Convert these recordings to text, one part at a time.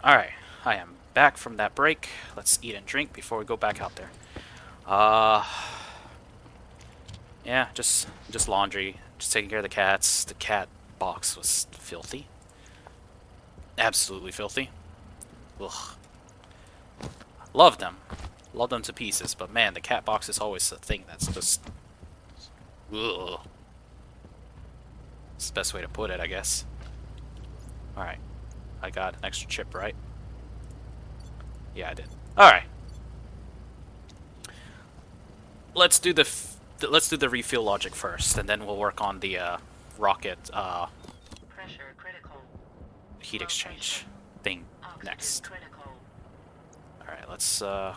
Alright, I am back from that break. Let's eat and drink before we go back out there. Yeah, just laundry. Just taking care of the cats. The cat box was filthy. Absolutely filthy. Ugh. Love them. Love them to pieces, but man, the cat box is always a thing that's just... Ugh. It's the best way to put it, I guess. Alright. I got an extra chip, right? Yeah, I did. Alright. Let's do the refuel logic first, and then we'll work on the rocket Pressure critical. heat Low exchange pressure. thing Oxygen next. critical. Alright, let's 2,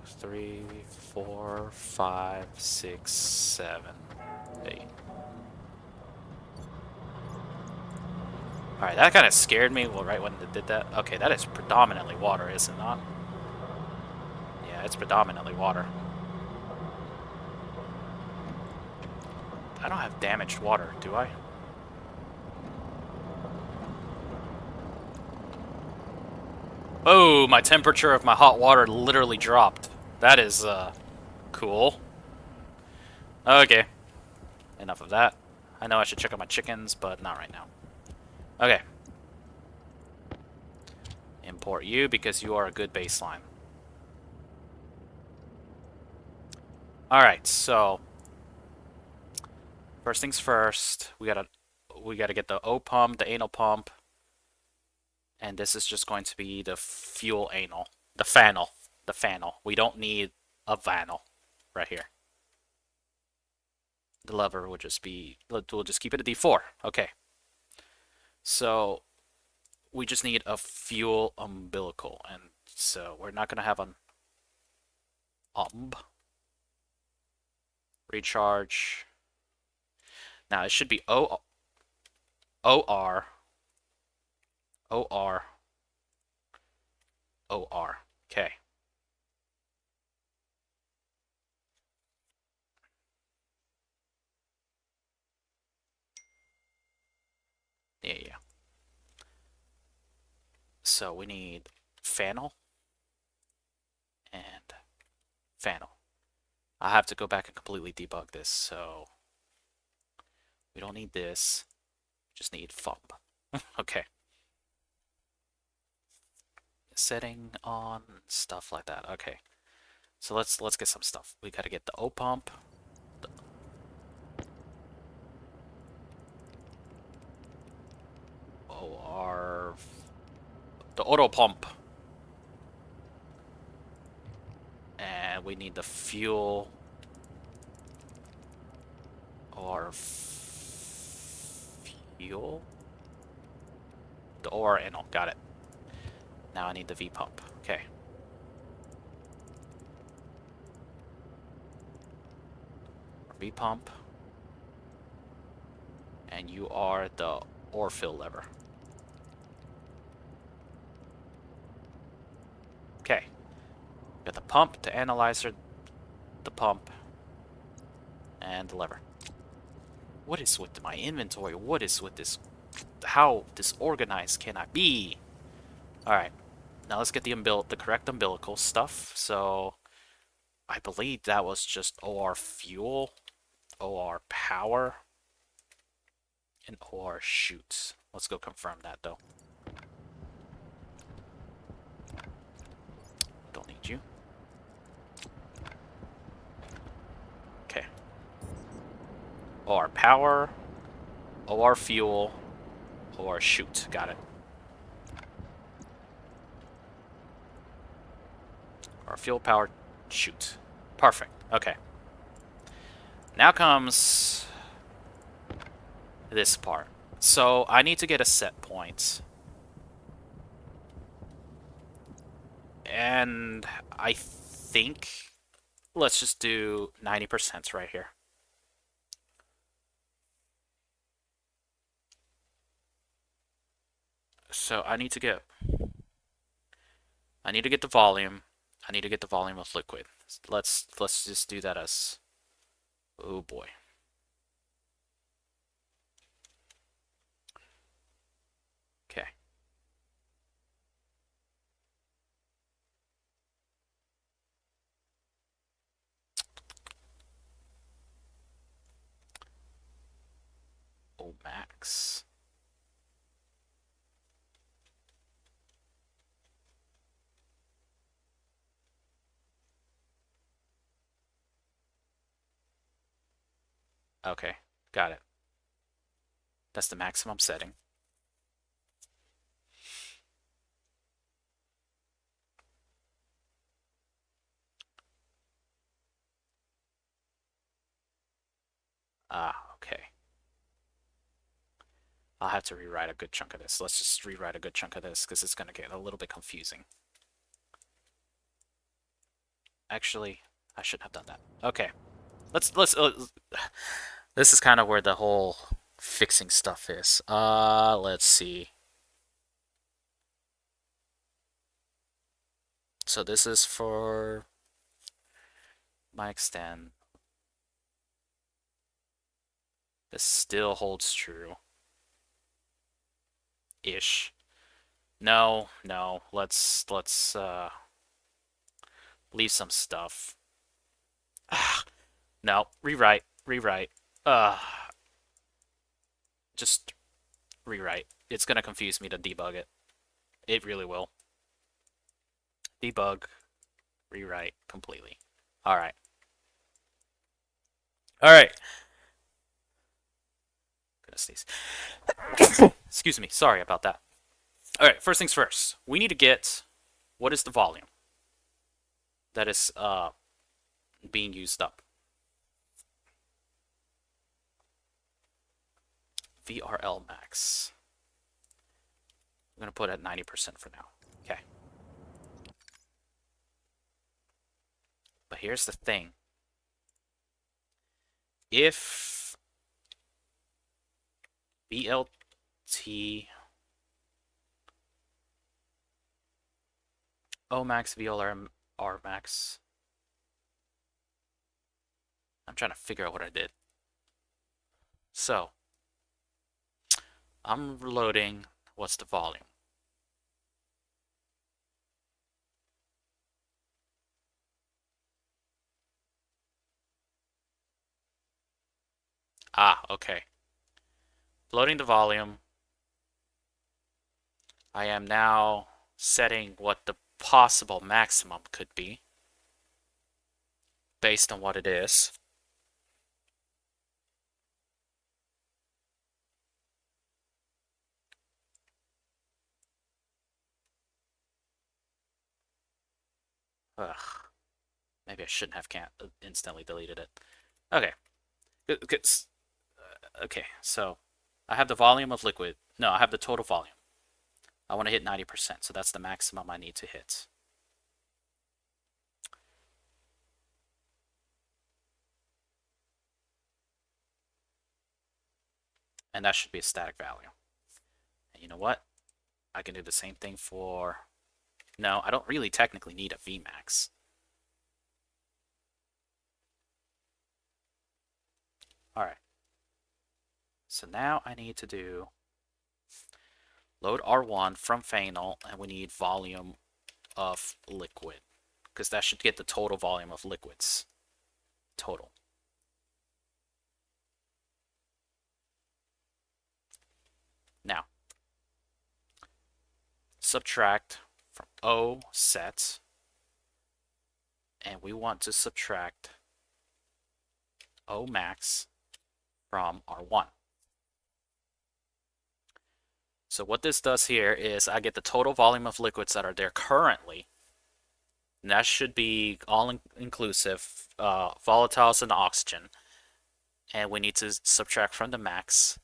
3, 4, 5, 6, 7, 8. Alright, that kind of scared me right when it did that. Okay, that is predominantly water, is it not? Yeah, it's predominantly water. I don't have damaged water, do I? Oh, my temperature of my hot water literally dropped. That is, cool. Okay, enough of that. I know I should check on my chickens, but not right now. Okay. Import you because you are a good baseline. Alright, so first things first, we gotta get the O pump, the anal pump, and this is just going to be the fuel anal. The fannel. The fannel. We don't need a vannel right here. The lever will just be, we'll just keep it at D4. Okay. So we just need a fuel umbilical, and so we're not gonna have an recharge. Now it should be OR OR OR. Okay. Yeah. So we need fannel and fannel. I have to go back and completely debug this, so we don't need this. Just need FUMP. Okay. Setting on stuff like that. Okay. So let's get some stuff. We gotta get the O pump. OR the auto pump. And we need the fuel or fuel. The OR anal. Got it. Now I need the V pump. Okay. V pump. And you are the ore fill lever. Okay. Got the pump, the analyzer, the pump, and the lever. What is with my inventory? What is with this? How disorganized can I be? Alright. Now let's get the correct umbilical stuff. So I believe that was just OR fuel, OR power, and OR shoots. Let's go confirm that though. Don't need you. Okay. OR power, OR fuel, OR shoot. Got it. OR fuel, power, shoot. Perfect. Okay. Now comes this part. So I need to get a set point. And I think let's just do 90% right here. So I need to get the volume. I need to get the volume of liquid. Let's just do that as, oh boy. O max. Okay, got it. That's the maximum setting. Ah, okay. I'll have to rewrite a good chunk of this. Let's just rewrite a good chunk of this because it's going to get a little bit confusing. Actually, I shouldn't have done that. Okay. Let's this is kind of where the whole fixing stuff is. Let's see. So this is for my extend. This still holds true. Ish. No, no. Let's leave some stuff. Ah, no, rewrite. Uh, just rewrite. It's gonna confuse me to debug it. It really will. Debug, rewrite completely. All right. All right. Goodness sneeze. Excuse me. Sorry about that. All right. First things first. We need to get what is the volume that is being used up. VRL max. I'm gonna put it at 90% for now. Okay. But here's the thing. If BLT O max VLR R max. I'm trying to figure out what I did. So I'm reloading. What's the volume? Ah, okay. Loading the volume. I am now setting what the possible maximum could be based on what it is. Ugh. Maybe I shouldn't have instantly deleted it. Okay. Okay, so I have the volume of liquid. No, I have the total volume. I want to hit 90%, so that's the maximum I need to hit. And that should be a static value. And you know what? I can do the same thing for... No, I don't really technically need a Vmax. Alright. So now I need to do load R1 from Final, and we need volume of liquid. Because that should get the total volume of liquids. Total. Now, subtract from O set, and we want to subtract O max from R1. So what this does here is I get the total volume of liquids that are there currently. And that should be all-inclusive, volatiles and oxygen. And we need to subtract from the max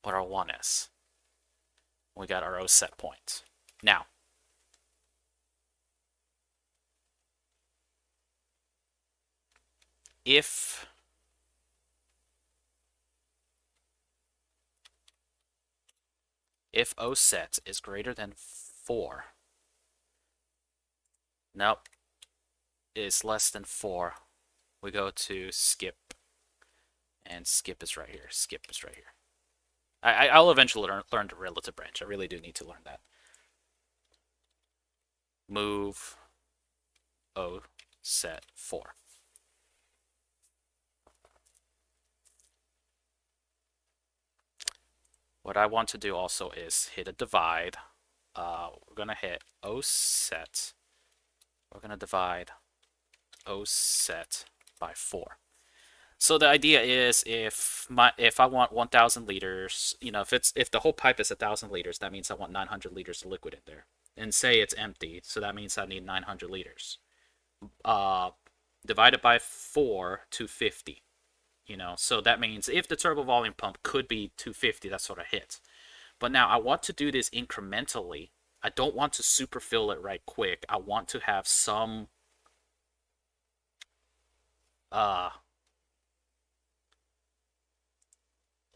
what our 1 is. We got our O set point. Now, if O set is greater than 4, nope, is less than 4, we go to skip, and skip is right here. Skip is right here. I'll eventually learn the relative branch. I really do need to learn that. Move O set 4. What I want to do also is hit a divide. We're going to hit O-set. We're going to divide O-set by 4. So the idea is if I want 1,000 liters, if the whole pipe is 1,000 liters, that means I want 900 liters of liquid in there. And say it's empty, so that means I need 900 liters. Divided by 4, 250. So that means if the turbo volume pump could be 250, that's what I hit. But now I want to do this incrementally. I don't want to superfill it right quick. I want to have some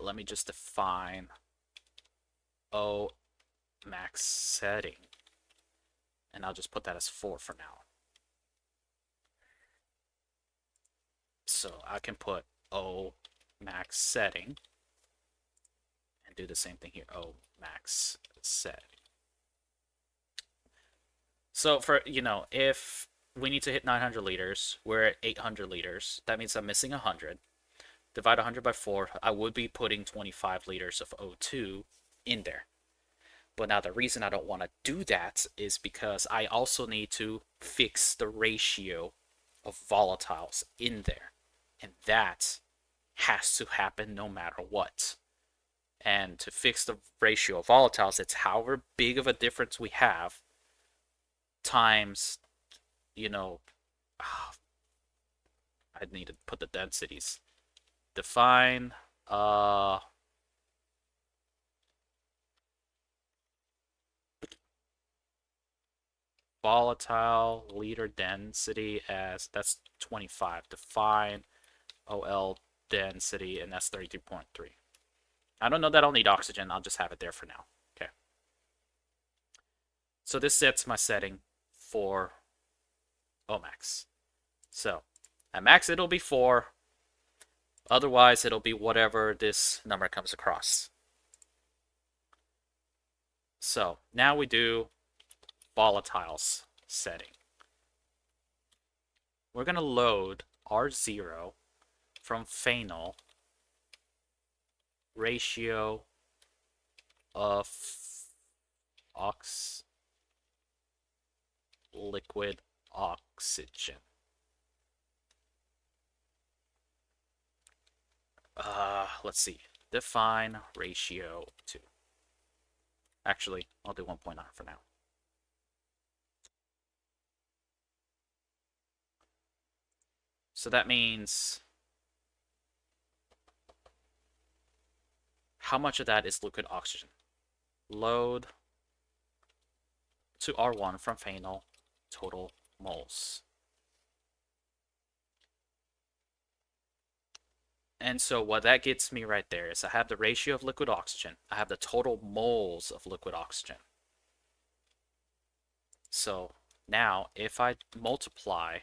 let me just define O max setting. And I'll just put that as 4 for now. So I can put O max setting and do the same thing here. O max setting. So for, if we need to hit 900 liters, we're at 800 liters. That means I'm missing 100. Divide 100 by 4, I would be putting 25 liters of O2 in there. But now the reason I don't want to do that is because I also need to fix the ratio of volatiles in there. And that has to happen no matter what. And to fix the ratio of volatiles, it's however big of a difference we have times, I need to put the densities. Define volatile liter density as, that's 25. Define OL density, and that's 33.3. I don't know that I'll need oxygen. I'll just have it there for now. Okay. So this sets my setting for Omax. So at max it'll be 4. Otherwise it'll be whatever this number comes across. So now we do volatiles setting. We're going to load R0 from phenol ratio of liquid oxygen. Let's see. Define ratio 2. Actually, I'll do 1.9 for now. So that means how much of that is liquid oxygen? Load to R1 from phenol, total moles. And so what that gets me right there is I have the ratio of liquid oxygen. I have the total moles of liquid oxygen. So now if I multiply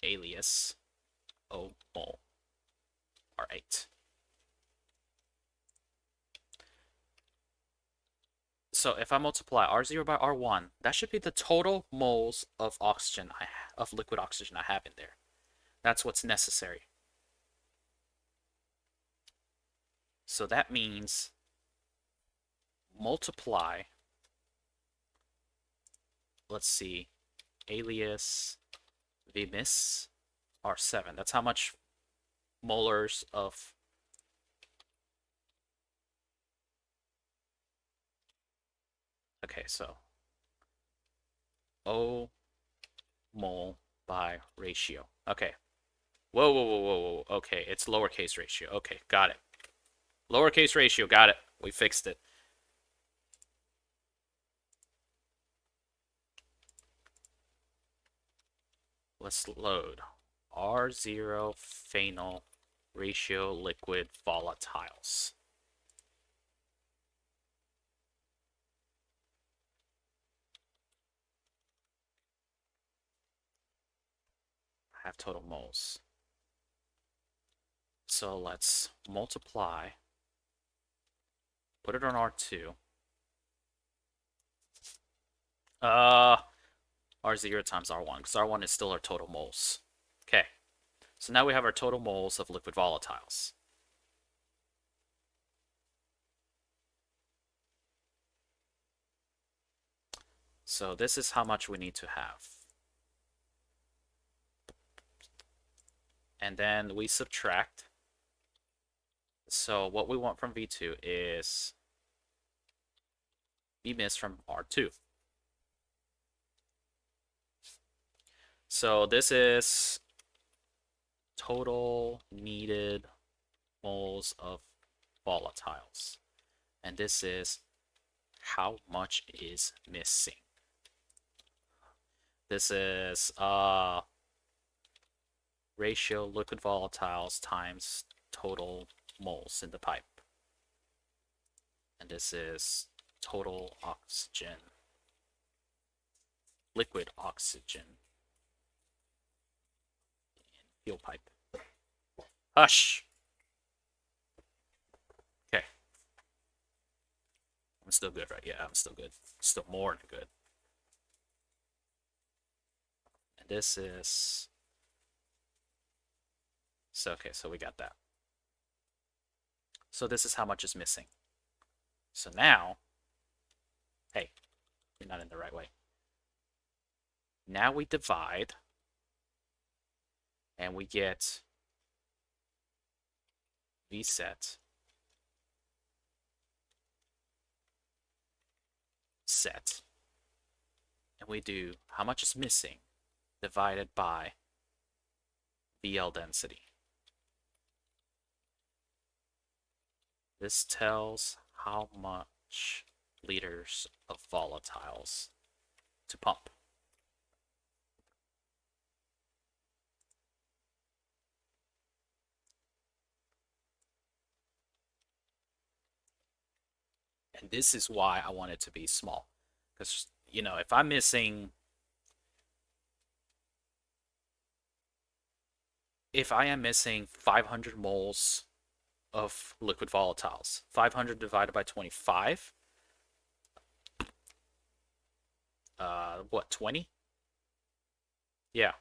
alias O mole R8. So if I multiply R0 by R1, that should be the total moles of oxygen of liquid oxygen I have in there. That's what's necessary. So that means multiply, let's see, alias vmis R7. That's how much molars of okay, so O mole by ratio. Okay. Whoa, whoa, whoa, whoa, whoa. Okay, it's lowercase ratio. Okay, got it. Lowercase ratio, got it. We fixed it. Let's load R0 phenol ratio liquid volatiles. I have total moles. So let's multiply, put it on R2. R0 times R1, because R1 is still our total moles. Okay. So now we have our total moles of liquid volatiles. So this is how much we need to have. And then we subtract. So what we want from V2 is V miss from R2. So this is total needed moles of volatiles. And this is how much is missing. This is ratio liquid volatiles times total moles in the pipe. And this is total oxygen, liquid oxygen in fuel pipe. Hush! Okay. I'm still good, right? Yeah, I'm still good. Still more than good. And this is... So, okay, so we got that. So this is how much is missing. So now... Hey, you're not in the right way. Now we divide, and we get V set set, and we do how much is missing divided by VL density. This tells how much liters of volatiles to pump. And this is why I want it to be small. Because, you know, if I'm missing... If I am missing 500 moles of liquid volatiles, 500 divided by 25, what, 20? Yeah,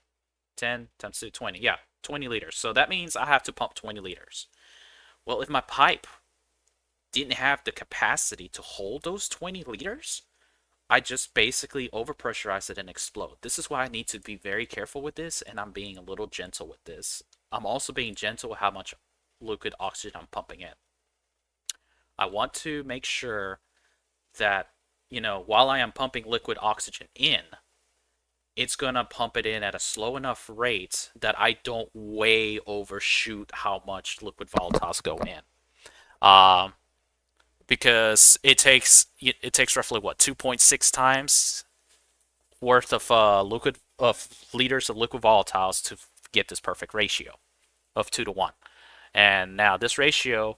10 times 2, 20. Yeah, 20 liters. So that means I have to pump 20 liters. Well, if my pipe didn't have the capacity to hold those 20 liters, I just basically overpressurize it and explode. This is why I need to be very careful with this, and I'm being a little gentle with this. I'm also being gentle with how much liquid oxygen I'm pumping in. I want to make sure that, you know, while I am pumping liquid oxygen in, it's going to pump it in at a slow enough rate that I don't way overshoot how much liquid volatiles go in. Because it takes roughly what 2.6 times worth of liters of liquid volatiles to get this perfect ratio of 2 to 1. And now this ratio,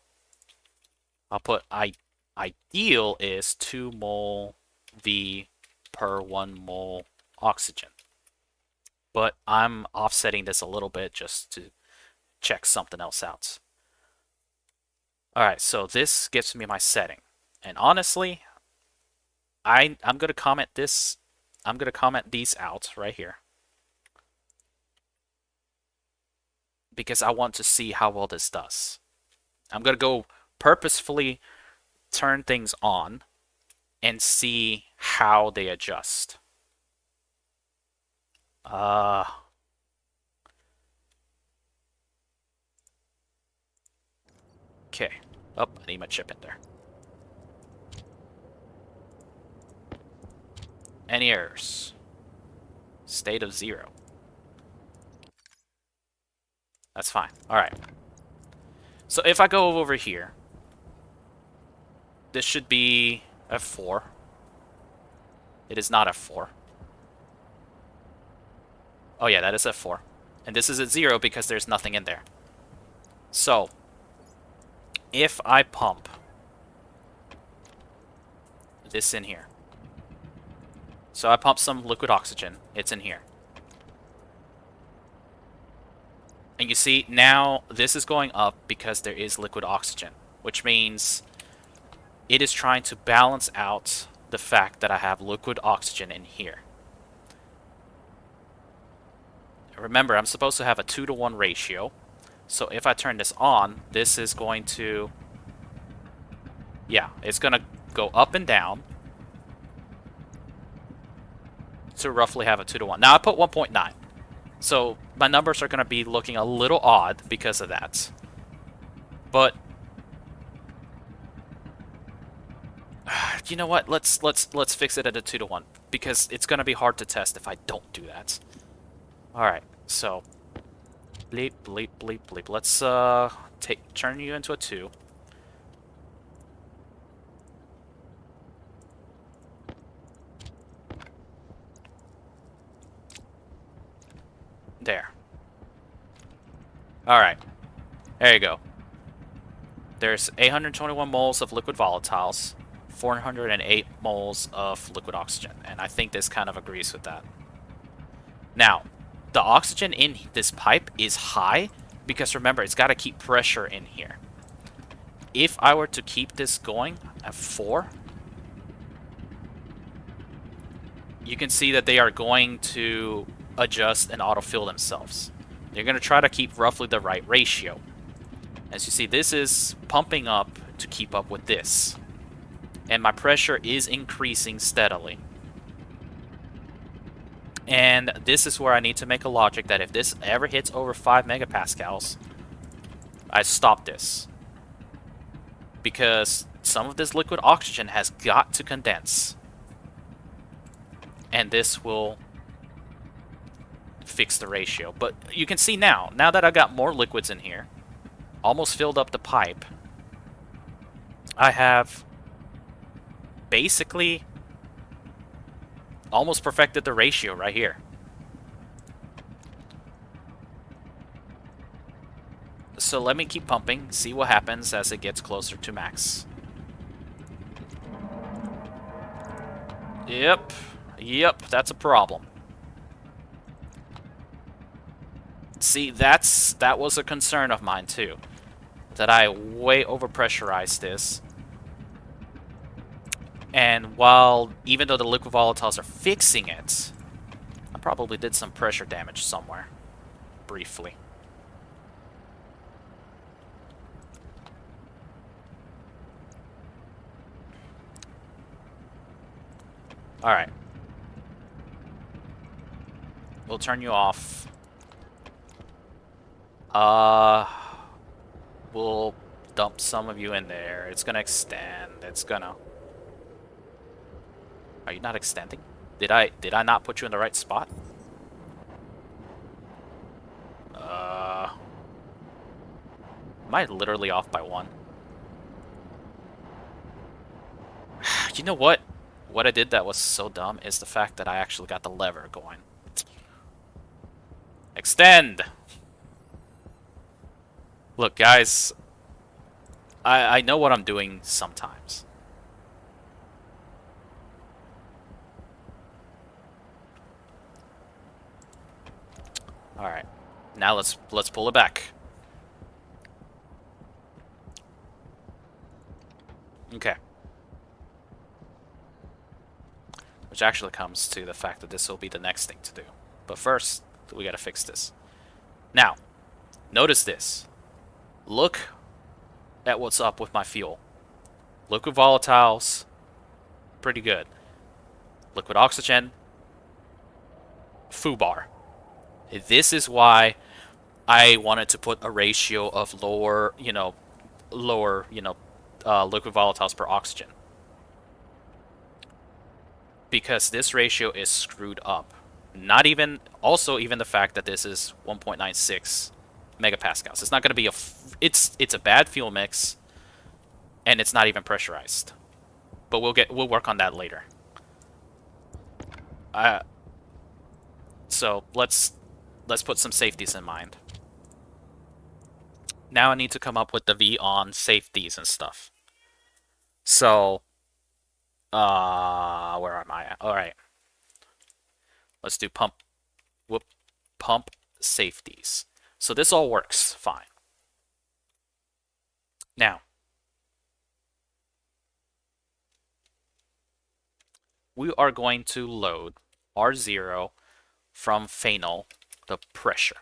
I'll put ideal is 2 mole V per 1 mole oxygen. But I'm offsetting this a little bit just to check something else out. Alright, so this gives me my setting. And honestly, I'm going to comment this. I'm going to comment these out right here. Because I want to see how well this does. I'm going to go purposefully turn things on and see how they adjust. Okay. Oh, I need my chip in there. Any errors? State of 0. That's fine. Alright. So if I go over here, this should be F4. It is not F4. Oh yeah, that is F4. And this is at 0 because there's nothing in there. So, if I pump this in here. So I pump some liquid oxygen. It's in here. And you see, now this is going up because there is liquid oxygen, which means it is trying to balance out the fact that I have liquid oxygen in here. remember, I'm supposed to have a 2-to-1 ratio. So if I turn this on, this is going to... Yeah, it's going to go up and down to roughly have a 2-to-1. Now I put 1.9. So my numbers are going to be looking a little odd because of that. But you know what? Let's fix it at a 2-to-1 because it's going to be hard to test if I don't do that. All right. So bleep bleep bleep bleep. Let's turn you into a 2. There. All right. There you go. There's 821 moles of liquid volatiles, 408 moles of liquid oxygen, and I think this kind of agrees with that. Now, the oxygen in this pipe is high because remember, it's got to keep pressure in here. If I were to keep this going at 4, you can see that they are going to adjust and autofill themselves. They're going to try to keep roughly the right ratio. As you see, this is pumping up to keep up with this. And my pressure is increasing steadily. And this is where I need to make a logic that if this ever hits over 5 megapascals, I stop this. Because some of this liquid oxygen has got to condense. And this will fix the ratio. But you can see now that I got more liquids in here, almost filled up the pipe, I have basically almost perfected the ratio right here. So let me keep pumping, see what happens as it gets closer to max. Yep, that's a problem. See, that was a concern of mine too. That I way overpressurized this. And even though the liquid volatiles are fixing it, I probably did some pressure damage somewhere. Briefly. Alright. We'll turn you off. We'll dump some of you in there. It's gonna extend. It's gonna... Are you not extending? Did I not put you in the right spot? Am I literally off by 1? You know what? What I did that was so dumb is the fact that I actually got the lever going. Extend! Look, guys, I know what I'm doing sometimes. Alright. Now let's pull it back. Okay. Which actually comes to the fact that this will be the next thing to do. But first, we gotta fix this. Now, notice this. Look at what's up with my fuel. Liquid volatiles, pretty good. Liquid oxygen, foobar. This is why I wanted to put a ratio of lower, liquid volatiles per oxygen. Because this ratio is screwed up. Not even, also even the fact that this is 1.96 megapascals. It's not going to be it's a bad fuel mix, and it's not even pressurized. But we'll work on that later. So let's put some safeties in mind. Now I need to come up with the V on safeties and stuff. So, where am I at? All right. Let's do pump safeties. So this all works fine. Now, we are going to load R0 from Final, the pressure.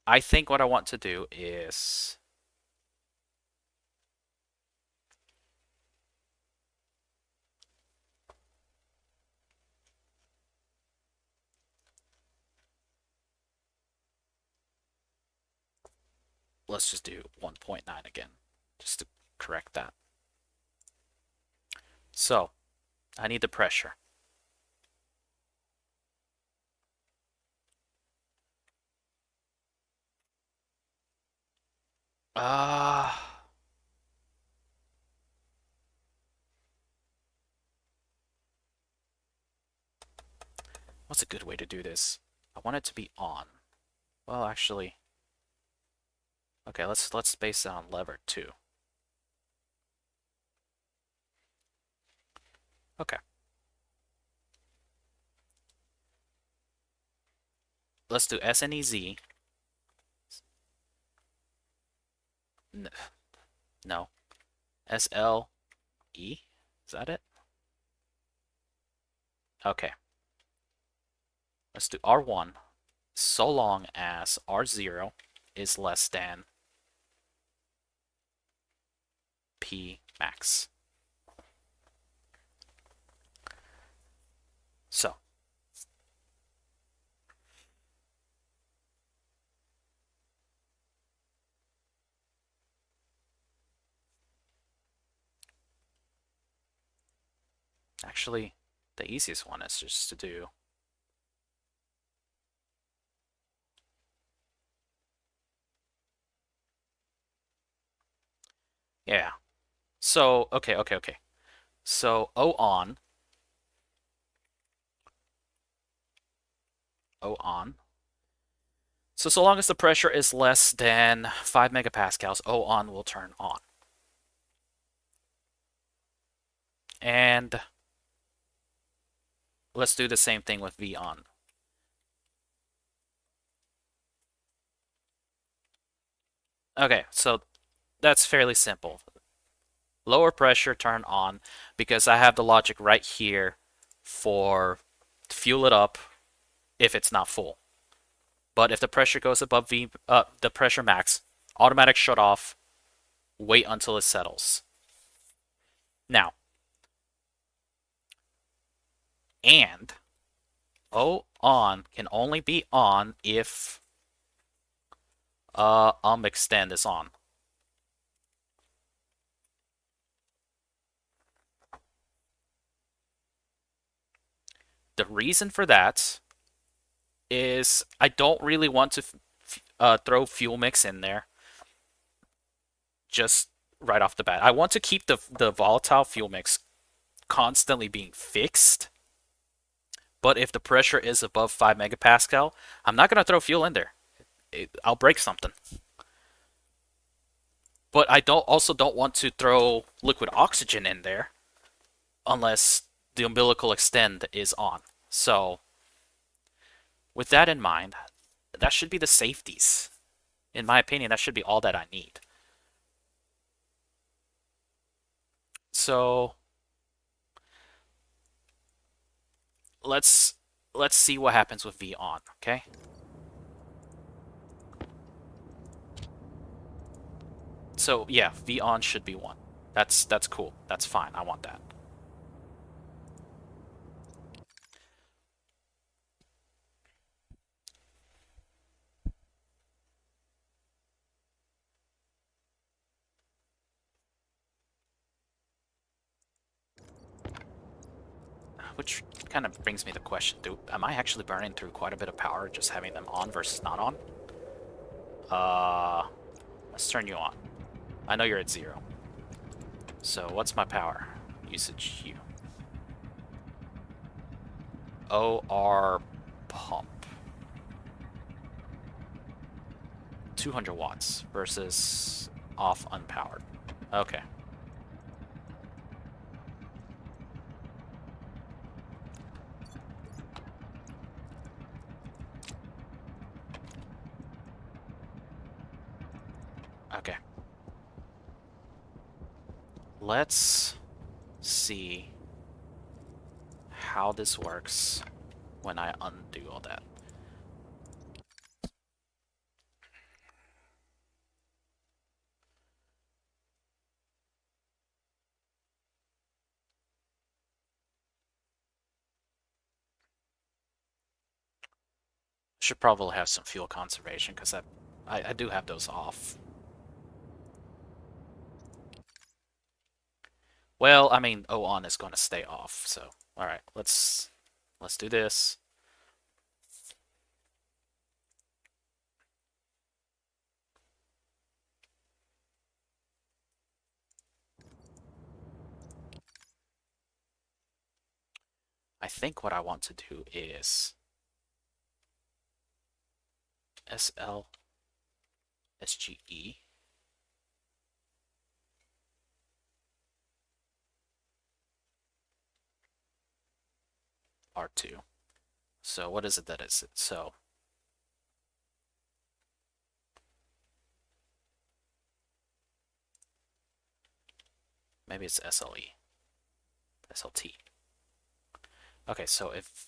I think what I want to do is let's just do 1.9 again, just to correct that. So, I need the pressure. Uh, what's a good way to do this? I want it to be on. Well, actually, okay, let's base it on lever 2. Okay. Let's do SNEZ. No. SLE? Is that it? Okay. Let's do R1 so long as R0 is less than P max. So, actually, the easiest one is just to do yeah. So, okay. So, O on. So long as the pressure is less than 5 megapascals, O on will turn on. And let's do the same thing with V on. Okay, so that's fairly simple. Lower pressure, turn on, because I have the logic right here for fuel it up if it's not full. But if the pressure goes above the pressure max, automatic shut off, wait until it settles. Now, and O on can only be on if extend is on. The reason for that is I don't really want to throw fuel mix in there just right off the bat. I want to keep the volatile fuel mix constantly being fixed. But if the pressure is above 5 megapascal, I'm not going to throw fuel in there. I'll break something. But I don't want to throw liquid oxygen in there unless the umbilical extend is on. So with that in mind, that should be the safeties. In my opinion, that should be all that I need. So let's see what happens with V on, okay? So yeah, V on should be 1. That's cool. That's fine. I want that. Which kind of brings me the question, am I actually burning through quite a bit of power just having them on versus not on? Let's turn you on. I know you're at 0. So what's my power usage here? OR pump. 200 watts versus off unpowered. Okay. Okay. let's see how this works when I undo all that. Should probably have some fuel conservation because I do have those off. Well, I mean, on is going to stay off, so all right, let's do this. I think what I want to do is SL SGE R2. So what is it that is it? So maybe it's SLE, SLT. Okay, so if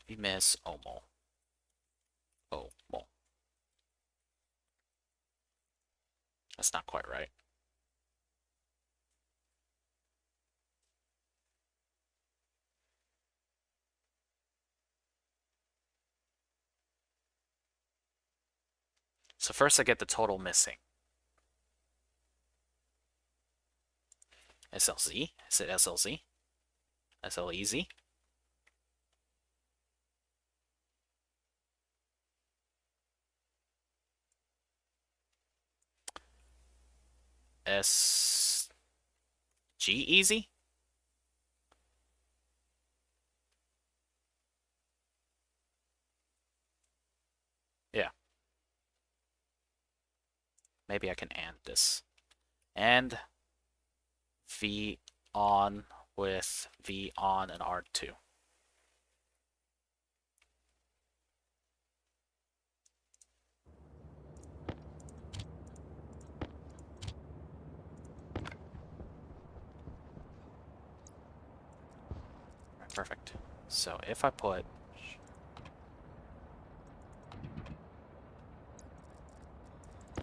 we miss OMO. OMO. That's not quite right. So first I get the total missing. SLZ? Is it SLZ? SLEZ? SG easy? Yeah. Maybe I can AND this. And V on with V on and R2. Right, perfect. So if I put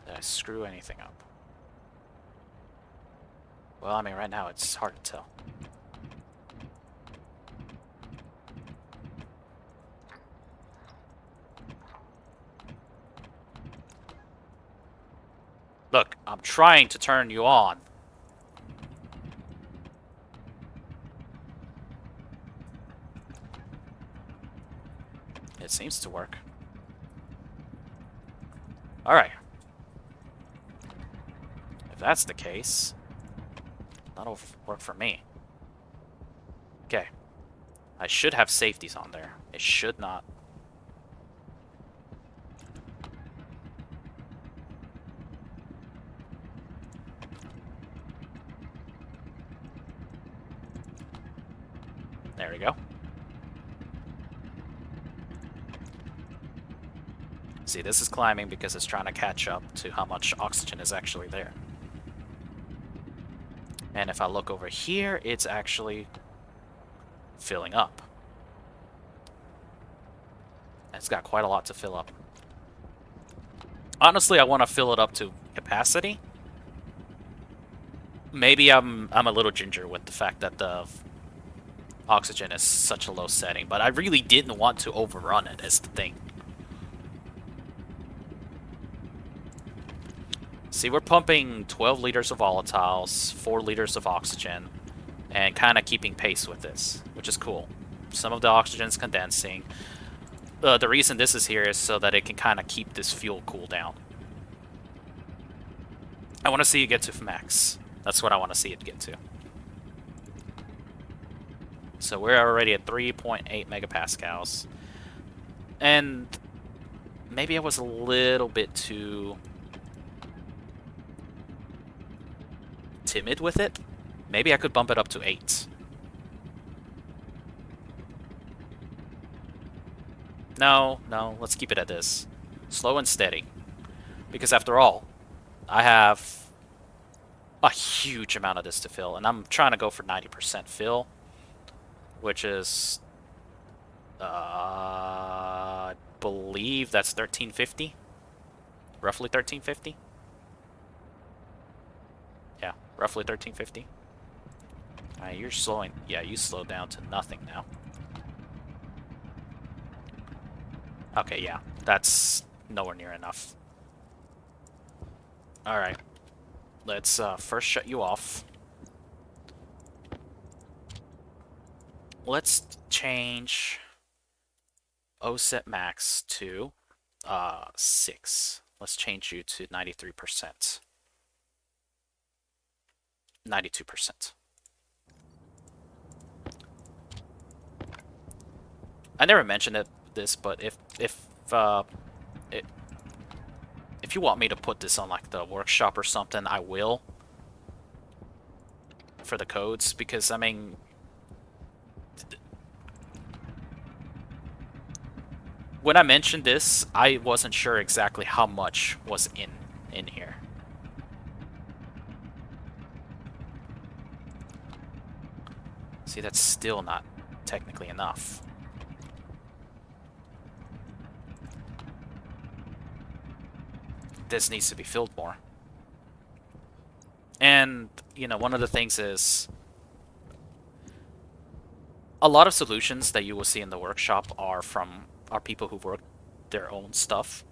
did I screw anything up? Well, I mean, right now it's hard to tell. Look, I'm trying to turn you on. It seems to work. Alright. If that's the case, that'll work for me. Okay. I should have safeties on there. It should not. There we go. See, this is climbing because it's trying to catch up to how much oxygen is actually there. And if I look over here, it's actually filling up. It's got quite a lot to fill up. Honestly, I want to fill it up to capacity. Maybe I'm a little ginger with the fact that the oxygen is such a low setting, but I really didn't want to overrun it, is the thing. See, we're pumping 12 liters of volatiles, 4 liters of oxygen, and kind of keeping pace with this, which is cool. Some of the oxygen is condensing. The reason this is here is so that it can kind of keep this fuel cool down. I want to see it get to max. That's what I want to see it get to. So we're already at 3.8 megapascals. And maybe I was a little bit too timid with it. Maybe I could bump it up to 8. No, no, let's keep it at this. Slow and steady. Because after all, I have a huge amount of this to fill, and I'm trying to go for 90% fill, which is, I believe that's 1350, roughly 1350. Yeah, roughly 1350. Alright, you're slowing. Yeah, you slowed down to nothing now. Okay, yeah, that's nowhere near enough. Alright, let's first shut you off. Let's change OSET max to 6. Let's change you to 93%. 92%. I never mentioned this, but uh, it, if you want me to put this on like the workshop or something, I will for the codes, because I mean, when I mentioned this, I wasn't sure exactly how much was in here. See, that's still not technically enough. This needs to be filled more. And, you know, one of the things is a lot of solutions that you will see in the workshop are people who work their own stuff.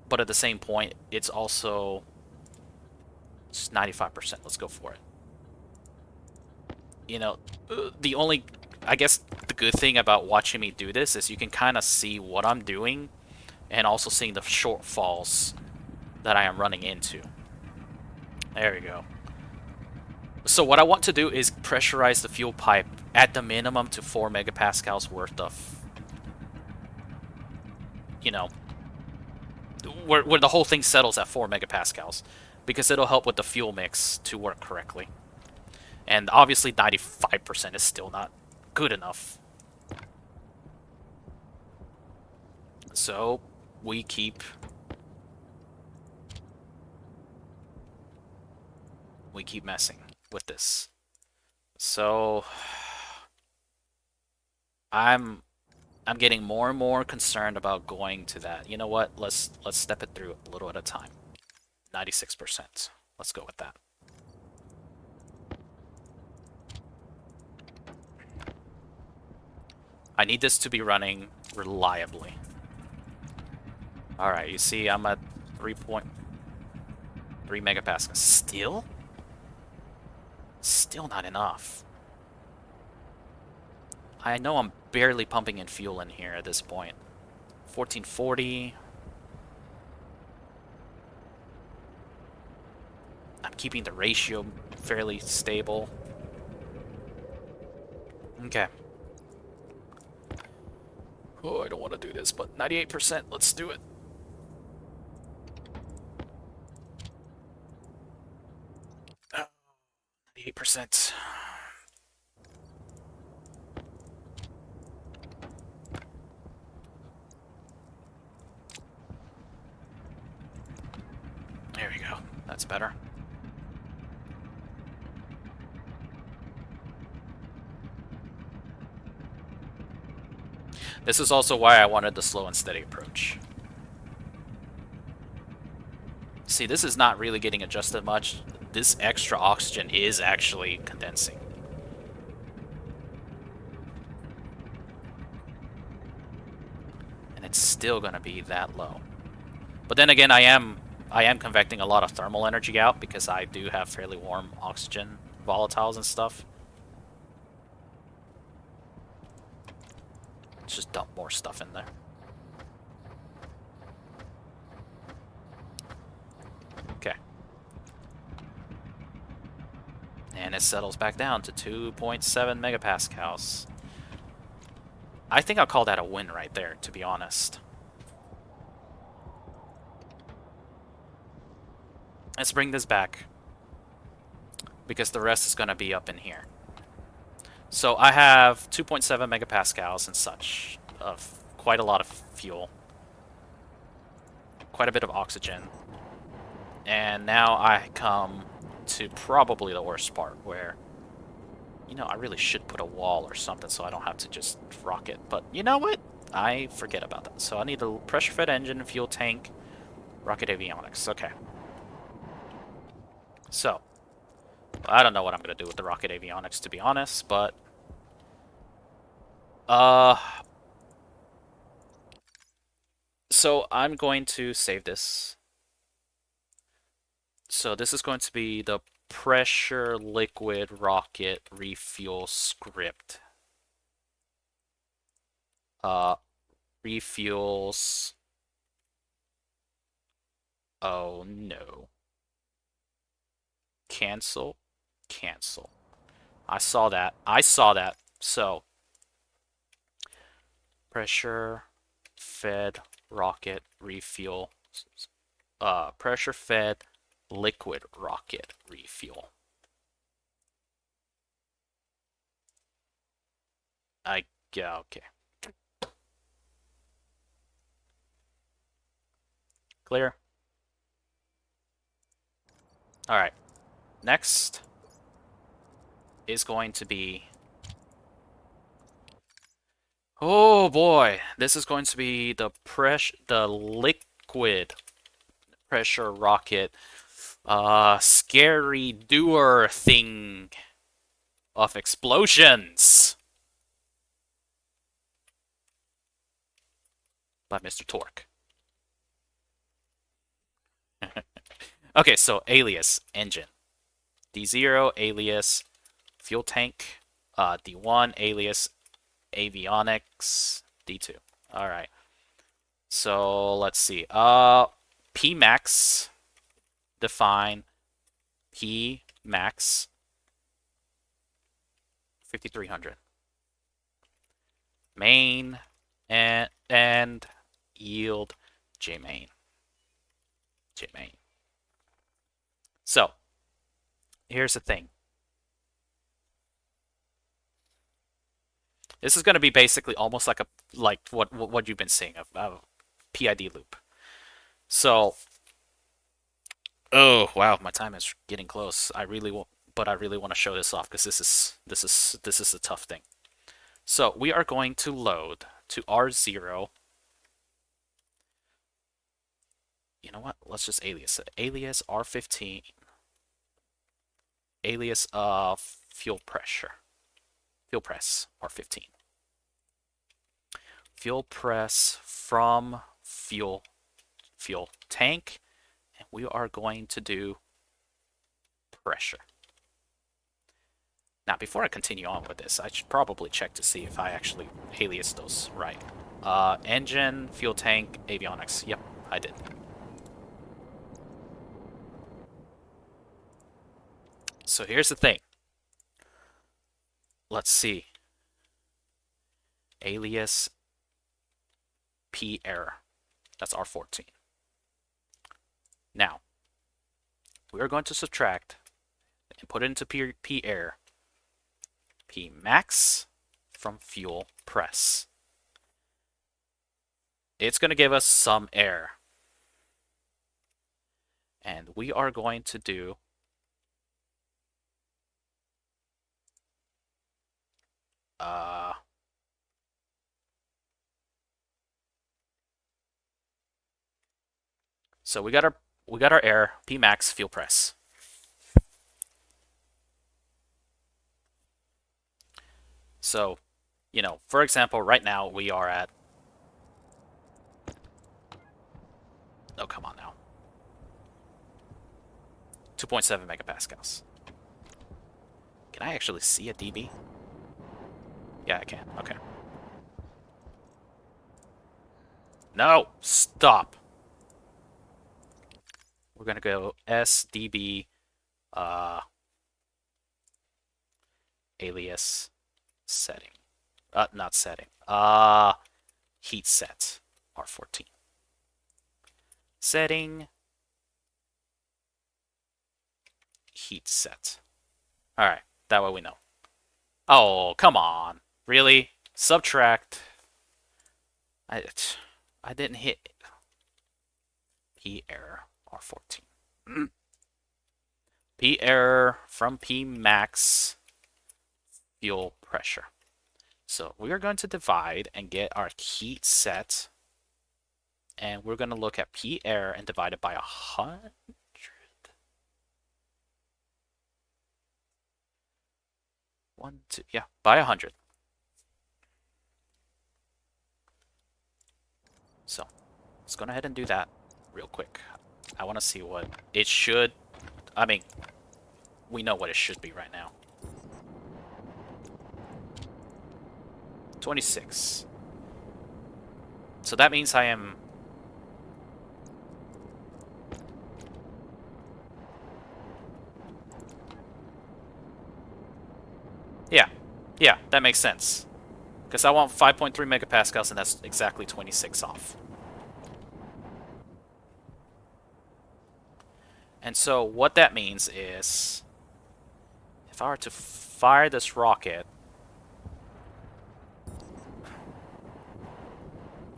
But at the same point, it's also just 95%. Let's go for it. You know, the only, I guess, the good thing about watching me do this is you can kind of see what I'm doing and also seeing the shortfalls that I am running into. There we go. So what I want to do is pressurize the fuel pipe at the minimum to 4 megapascals worth of, you know, where the whole thing settles at 4 megapascals, because it'll help with the fuel mix to work correctly. And obviously 95% is still not good enough. So we keep messing with this. So I'm getting more and more concerned about going to that. You know what? Let's step it through a little at a time. 96%. Let's go with that. I need this to be running reliably. Alright, you see I'm at 3.3 megapascals. Still? Still not enough. I know I'm barely pumping in fuel in here at this point. 1440. I'm keeping the ratio fairly stable. Okay. Oh, I don't want to do this, but 98%, let's do it. Uh, 98%. There we go. That's better. This is also why I wanted the slow and steady approach. See, this is not really getting adjusted much. This extra oxygen is actually condensing. And it's still going to be that low. But then again, I am convecting a lot of thermal energy out because I do have fairly warm oxygen volatiles and stuff. Let's just dump more stuff in there. Okay. And it settles back down to 2.7 megapascals. I think I'll call that a win right there, to be honest. Let's bring this back, because the rest is going to be up in here. So I have 2.7 megapascals and such of quite a lot of fuel, quite a bit of oxygen. And now I come to probably the worst part where, you know, I really should put a wall or something so I don't have to just rocket. But you know what? I forget about that. So I need a pressure-fed engine, fuel tank, rocket avionics. Okay. So, I don't know what I'm going to do with the rocket avionics, to be honest, but... Uh... So I'm going to save this. So this is going to be the pressure liquid rocket refuel script. Refuels. Oh no. Cancel. Cancel. I saw that. I saw that. So, pressure fed rocket refuel. Pressure fed liquid rocket refuel. Yeah, okay. Clear. Alright. Next is going to be... Oh boy, this is going to be the liquid pressure rocket scary doer thing of explosions by Mr. Torque. Okay, so alias engine. D0 alias fuel tank. D1 alias avionics. D2. Alright. So let's see. P max define P max 5300. Main and yield J main. J main. So here's the thing. This is going to be basically almost like what you've been seeing of PID loop. So, oh wow, my time is getting close. I really want to show this off because this is a tough thing. So we are going to load to R0. You know what? Let's just alias it. Alias R15. Alias fuel pressure. Fuel press R15. Fuel press from fuel tank, and we are going to do pressure. Now, before I continue on with this, I should probably check to see if I actually alias those right. Engine, fuel tank, avionics. Yep, I did. So here's the thing. Let's see. Alias P error. That's R14. Now, we are going to subtract and put it into P error. P max from fuel press. It's going to give us some error. And we are going to do so we got our error, P max fuel press. So, you know, for example, right now we are at... Oh, come on now. 2.7 megapascals. Can I actually see a dB? Yeah, I can. Okay. No! Stop! We're gonna go SDB alias setting. Not setting. Heat set R14. Setting heat set. Alright, that way we know. Oh, come on. Really? Subtract I I didn't hit P error R14. P error from P max fuel pressure. So we are going to divide and get our heat set. And we're going to look at P error and divide it by 100. One, two, yeah, by 100. So let's go ahead and do that real quick. I want to see what it should. I mean, we know what it should be right now. 26. So that means I am. Yeah, that makes sense. Because I want 5.3 megapascals, and that's exactly 26 off. And so what that means is, if I were to fire this rocket,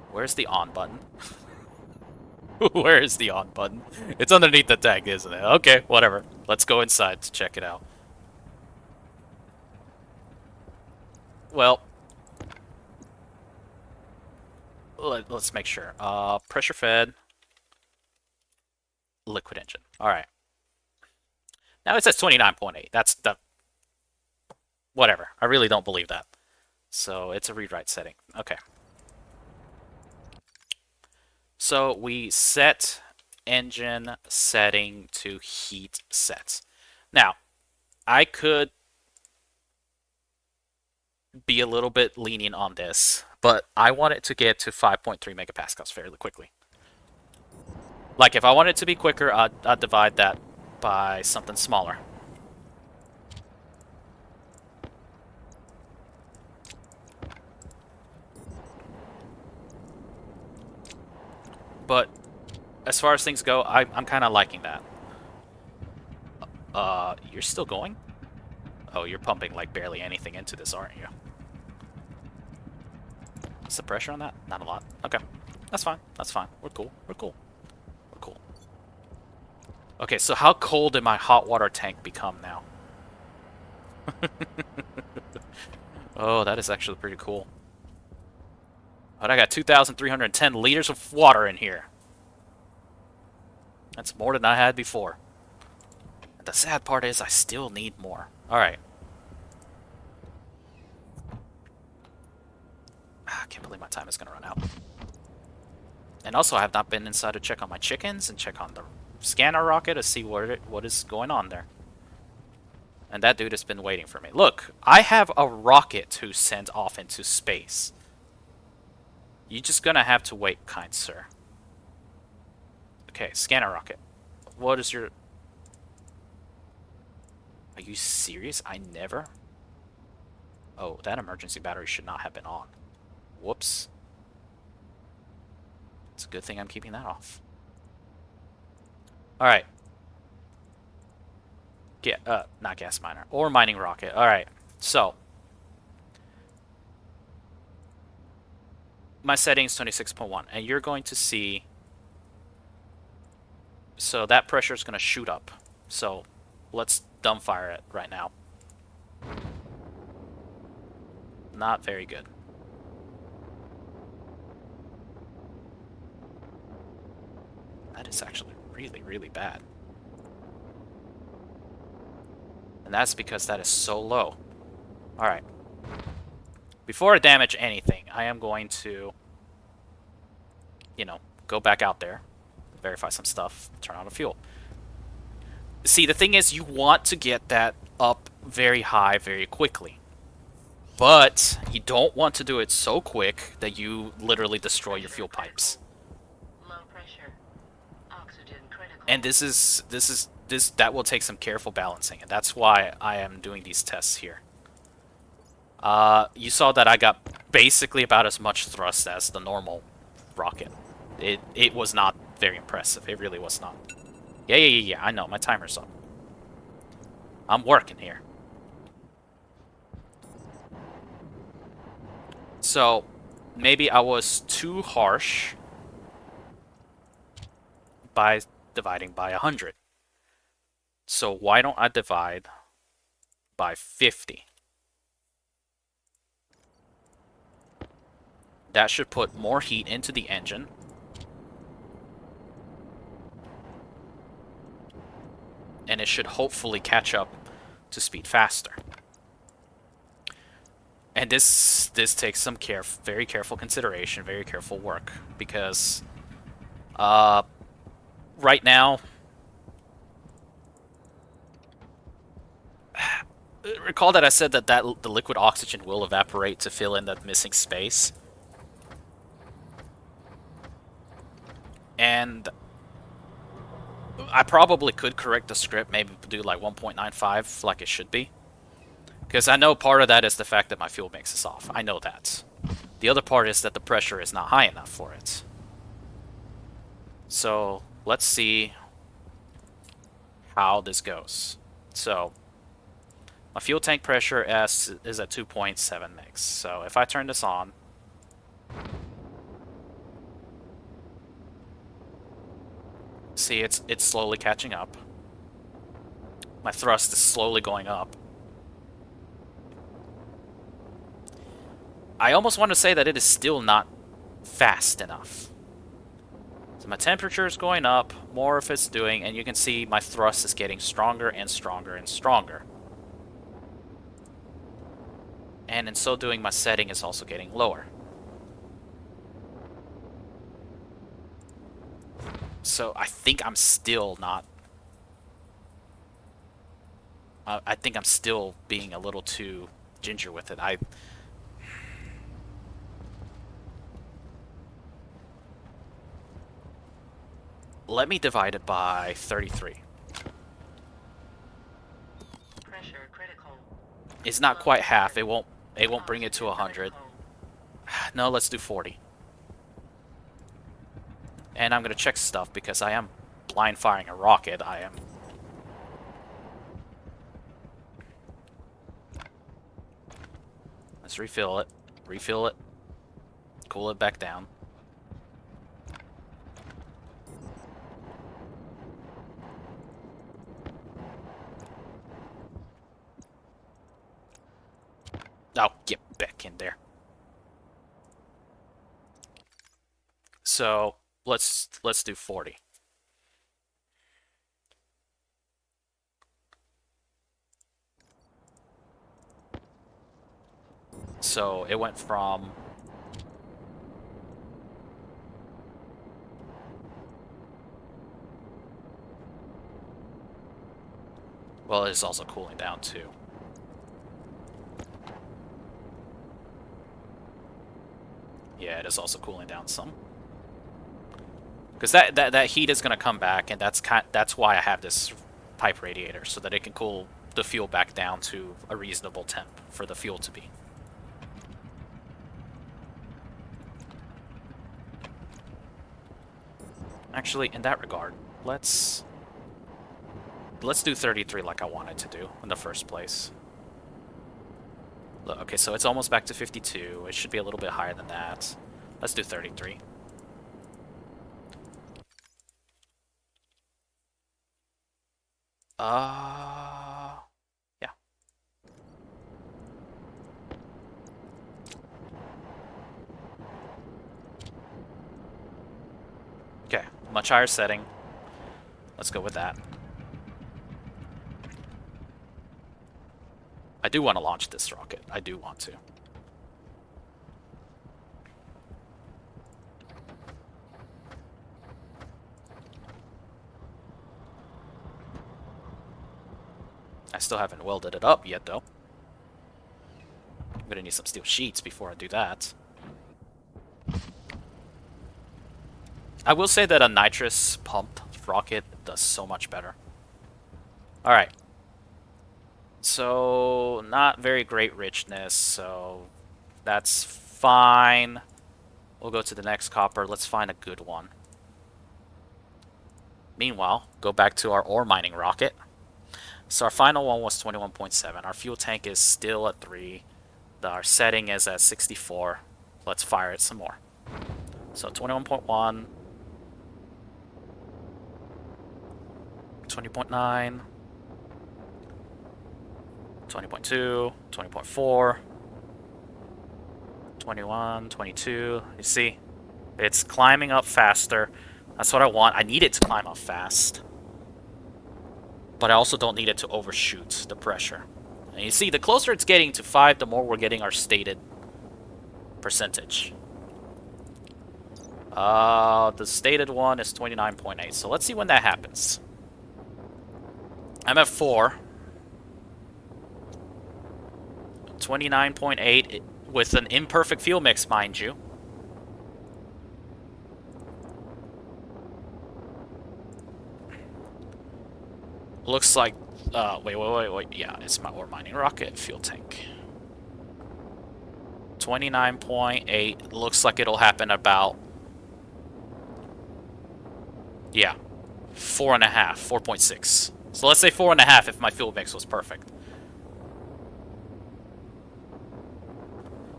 where's the on button? Where is the on button? It's underneath the tank, isn't it? Okay, whatever. Let's go inside to check it out. Well, let's make sure. Pressure fed, liquid engine. All right. Now it says 29.8. That's the whatever. I really don't believe that. So it's a read-write setting. Okay. So we set engine setting to heat sets. Now, I could be a little bit lenient on this, but I want it to get to 5.3 megapascals fairly quickly. Like, if I want it to be quicker, I'd divide that by something smaller. But as far as things go, I'm kind of liking that. You're still going? Oh, you're pumping like barely anything into this, aren't you? What's the pressure on that? Not a lot. Okay. That's fine. That's fine. We're cool. We're cool. We're cool. Okay, so how cold did my hot water tank become now? Oh, that is actually pretty cool. But I got 2,310 liters of water in here. That's more than I had before. And the sad part is I still need more. Alright. I can't believe my time is going to run out. And also, I have not been inside to check on my chickens and check on the scanner rocket to see what is going on there. And that dude has been waiting for me. Look, I have a rocket to send off into space. You're just going to have to wait, kind sir. Okay, scanner rocket. What is your... Are you serious? I never... Oh, that emergency battery should not have been on. Whoops. It's a good thing I'm keeping that off. Alright. Not gas miner. Or mining rocket. Alright. So. My setting's 26.1. And you're going to see... So that pressure is going to shoot up. So let's dumbfire it right now. Not very good. That is actually really, really bad. And that's because that is so low. Alright. Before I damage anything, I am going to, you know, go back out there, verify some stuff, turn on the fuel. See, the thing is, you want to get that up very high very quickly. But you don't want to do it so quick that you literally destroy your fuel pipes. Low pressure. Oxygen critical. And that will take some careful balancing, and that's why I am doing these tests here. You saw that I got basically about as much thrust as the normal rocket. It was not very impressive. It really was not. Yeah, I know. My timer's up. I'm working here. So, maybe I was too harsh by dividing by 100. So why don't I divide by 50? That should put more heat into the engine. And it should hopefully catch up to speed faster. And this takes some very careful consideration, very careful work, because right now, recall that I said that the liquid oxygen will evaporate to fill in that missing space, and I probably could correct the script, maybe do like 1.95 like it should be, because I know part of that is the fact that my fuel mix is off. I know that. The other part is that the pressure is not high enough for it. So let's see how this goes. So my fuel tank pressure is at 2.7 mix. So if I turn this on, see it's slowly catching up. My thrust is slowly going up. I almost want to say that it is still not fast enough. So my temperature is going up, more of it's doing, and you can see my thrust is getting stronger and stronger and stronger. And in so doing, my setting is also getting lower. So I think I'm still not... I think I'm still being a little too ginger with it. Let me divide it by 33. Pressure critical. It's not quite half. It won't bring it to 100. No, let's do 40. And I'm gonna check stuff because I am blind firing a rocket. I am. Let's refill it. Refill it. Cool it back down. Oh, get back in there. So let's do 40. So it went from well, it's also cooling down too. Yeah, it is also cooling down some. Because that heat is going to come back, and that's why I have this pipe radiator, so that it can cool the fuel back down to a reasonable temp for the fuel to be. Actually, in that regard, let's do 33 like I wanted to do in the first place. Look, okay, so it's almost back to 52. It should be a little bit higher than that. Let's do 33. Yeah. Okay, much higher setting. Let's go with that. I do want to launch this rocket. I do want to. I still haven't welded it up yet, though. I'm gonna need some steel sheets before I do that. I will say that a nitrous pumped rocket does so much better. Alright. So, not very great richness, so that's fine. We'll go to the next copper. Let's find a good one. Meanwhile, go back to our ore mining rocket. So our final one was 21.7. Our fuel tank is still at 3. Our setting is at 64. let's fire it some more. So 21.1, 20.9, 20.2, 20.4, 21, 22. You see? It's climbing up faster. That's what I want. I need it to climb up fast. But I also don't need it to overshoot the pressure. And you see, the closer it's getting to 5, the more we're getting our stated percentage. The stated one is 29.8. So let's see when that happens. I'm at 4. 29.8 with an imperfect fuel mix, mind you. Looks like... wait. Yeah, it's my ore mining rocket fuel tank. 29.8. Looks like it'll happen about... Yeah. 4.5. 4.6. So let's say 4.5 if my fuel mix was perfect.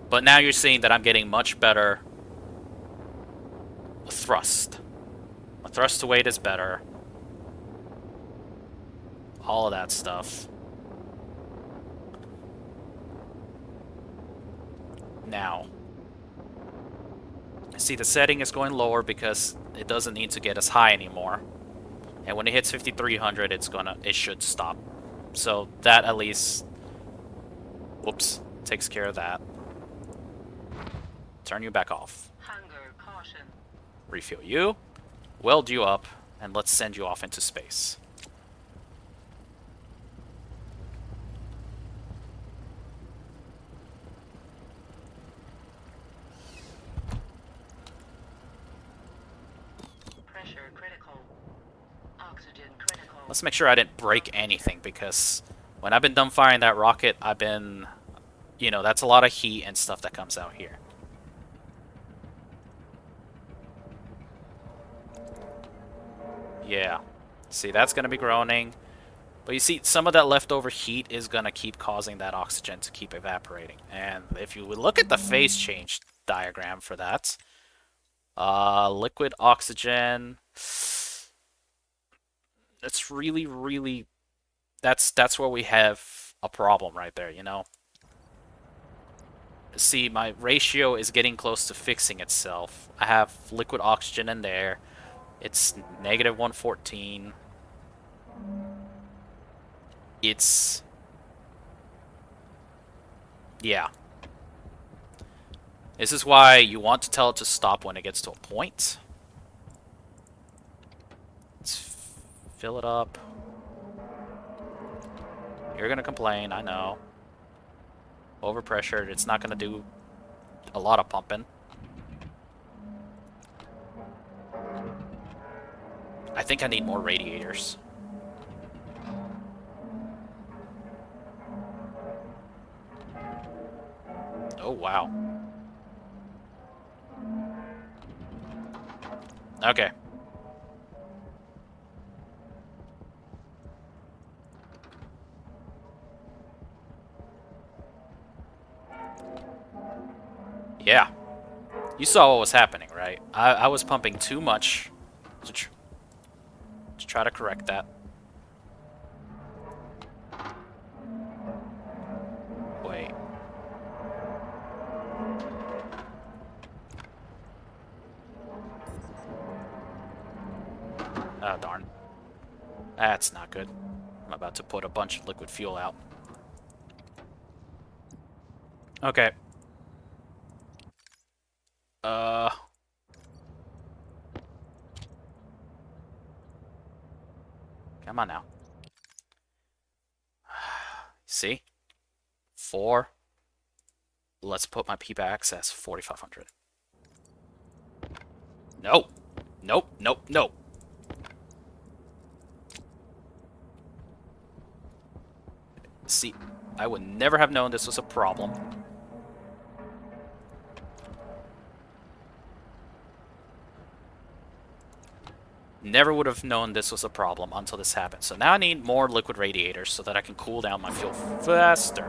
But now you're seeing that I'm getting much better thrust. My thrust to weight is better. All of that stuff. Now, see, the setting is going lower because it doesn't need to get as high anymore. And when it hits 5300, it should stop. So that at least, whoops, takes care of that. Turn you back off. Hunger caution. Refuel you, weld you up, and let's send you off into space. Pressure critical. Oxygen critical. Let's make sure I didn't break anything, because when I've been done firing that rocket, I've been, you know, that's a lot of heat and stuff that comes out here. Yeah. See, that's going to be groaning. But you see, some of that leftover heat is going to keep causing that oxygen to keep evaporating. And if you look at the phase change diagram for that, liquid oxygen, it's really, that's where we have a problem right there, you know? See, my ratio is getting close to fixing itself. I have liquid oxygen in there. It's negative 114. It's... yeah. This is why you want to tell it to stop when it gets to a point. Let's fill it up. You're gonna complain, I know. Overpressured, it's not gonna do a lot of pumping. I think I need more radiators. Oh, wow. Okay. Yeah. You saw what was happening, right? I was pumping too much to try to correct that. Wait. Oh, darn. That's not good. I'm about to put a bunch of liquid fuel out. Okay. Come on now. See? 4. Let's put my P back as 4,500. No! Nope. See, I would never have known this was a problem. Never would have known this was a problem until this happened. So now I need more liquid radiators so that I can cool down my fuel faster.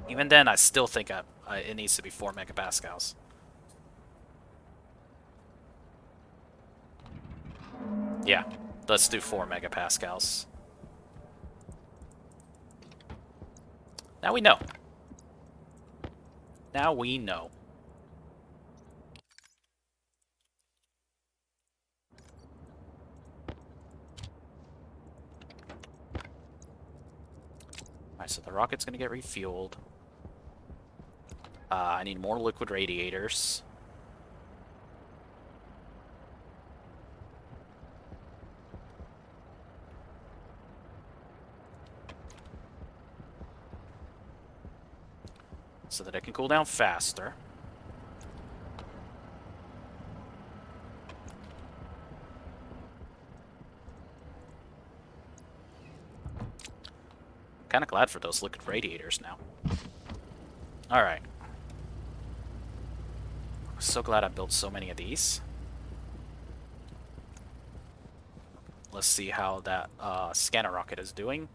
Even then, I still think it needs to be 4 megapascals. Yeah, let's do 4 megapascals. Now we know. Now we know. Alright, so the rocket's gonna get refueled. I need more liquid radiators. So that it can cool down faster. Kind of glad for those liquid radiators now. Alright. So glad I built so many of these. Let's see how that scanner rocket is doing.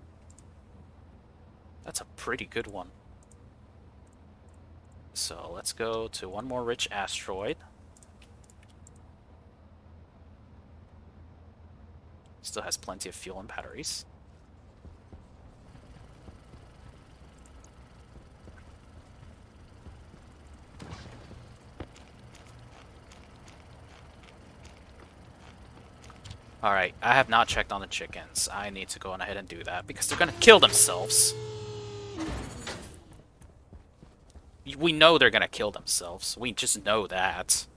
That's a pretty good one. So let's go to one more rich asteroid. Still has plenty of fuel and batteries. Alright, I have not checked on the chickens. I need to go on ahead and do that because they're gonna kill themselves. We know they're gonna kill themselves. We just know that.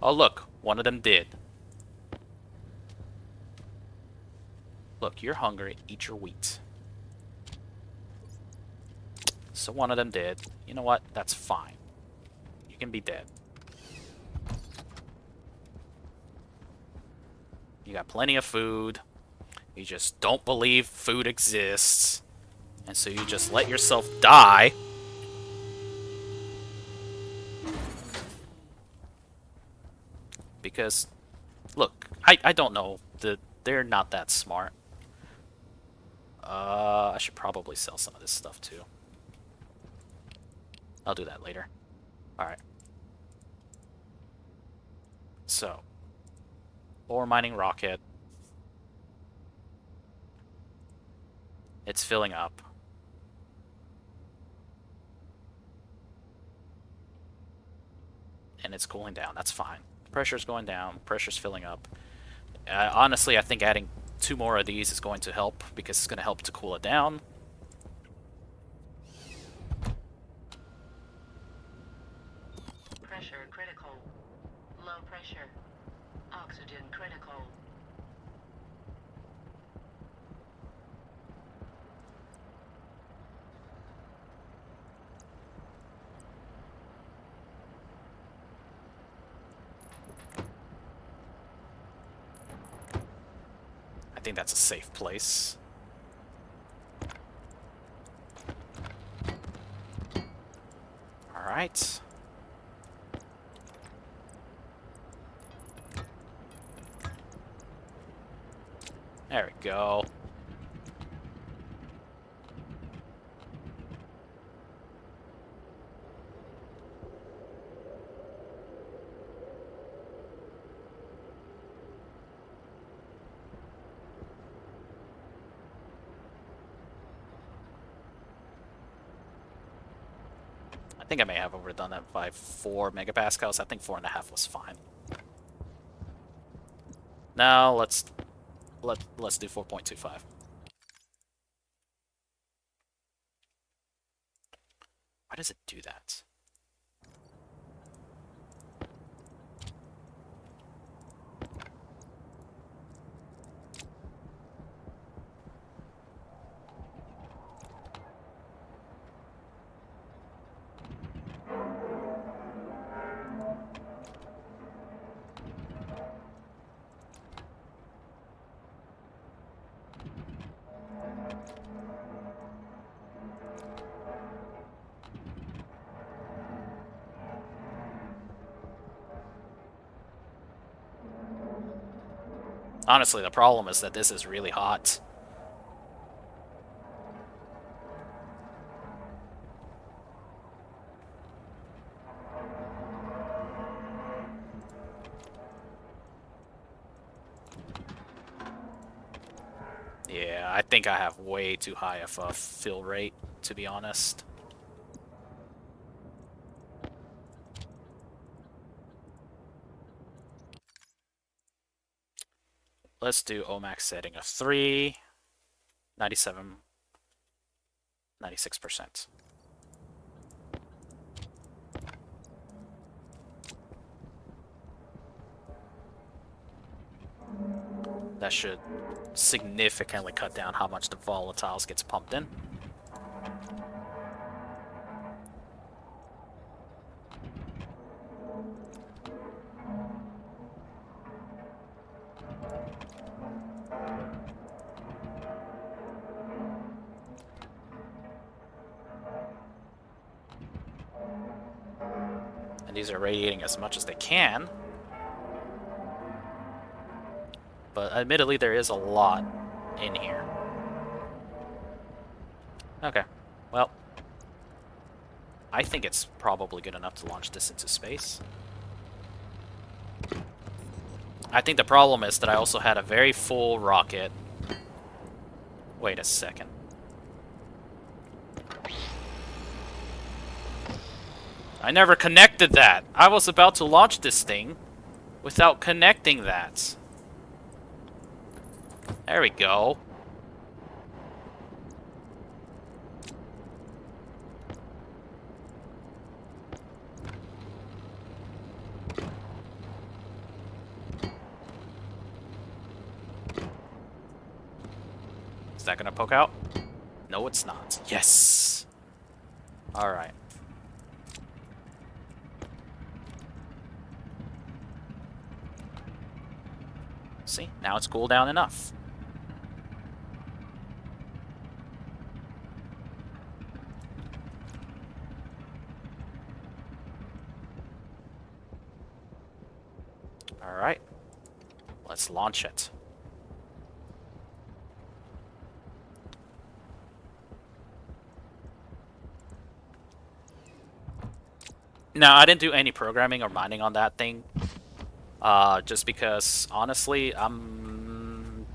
Oh look, one of them did. Look, you're hungry, eat your wheat. So one of them did. You know what? That's fine. You can be dead. You got plenty of food. You just don't believe food exists. And so you just let yourself die. Because, look, I don't know. They're not that smart. I should probably sell some of this stuff too. I'll do that later. Alright. So, ore mining rocket. It's filling up. And it's cooling down. That's fine. Pressure's going down. Pressure's filling up. Honestly, I think adding 2 more of these is going to help because it's going to help to cool it down. Pressure critical. Low pressure. Oxygen critical. I think that's a safe place. Alright. There we go. I think I may have overdone that by 4 megapascals. I think 4.5 was fine. Now let's do 4.25. Why does it do that? Honestly, the problem is that this is really hot. I think I have way too high of a fill rate, to be honest. Let's do Omax setting of 3, 97, 96%. That should significantly cut down how much the volatiles gets pumped in. And these are radiating as much as they can. But admittedly, there is a lot in here. Okay, well, I think it's probably good enough to launch this into space. I think the problem is that I also had a very full rocket. Wait a second. I never connected that! I was about to launch this thing without connecting that. There we go. Is that gonna poke out? No, it's not. Yes! Alright. See? Now it's cooled down enough. Alright. Let's launch it. Now, I didn't do any programming or mining on that thing. Just because, honestly, I'm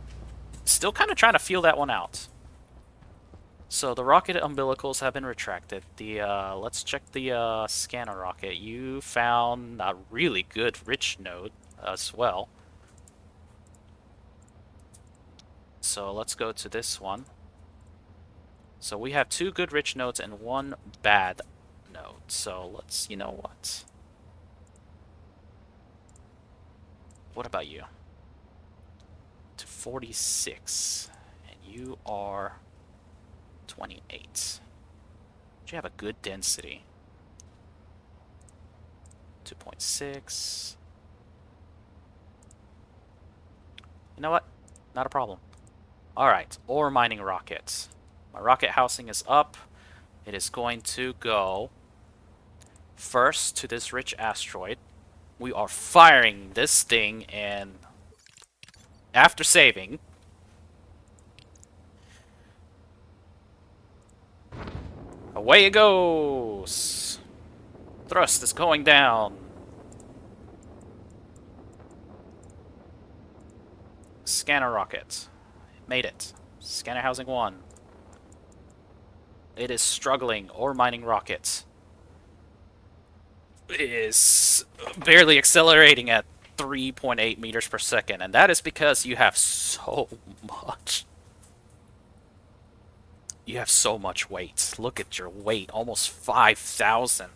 still kind of trying to feel that one out. So the rocket umbilicals have been retracted. Let's check the scanner rocket. You found a really good rich node as well. So let's go to this one. So we have 2 good rich nodes and 1 bad node. So let's, you know what? What about you? To 46. And you are 28. You have a good density. 2.6. You know what? Not a problem. Alright, ore mining rocket. My rocket housing is up. It is going to go first to this rich asteroid. We are firing this thing, and after saving, away it goes! Thrust is going down. Scanner rocket. Made it. Scanner housing 1. It is struggling. Ore mining rocket is barely accelerating at 3.8 meters per second, and that is because you have so much. You have so much weight. Look at your weight, almost 5,000.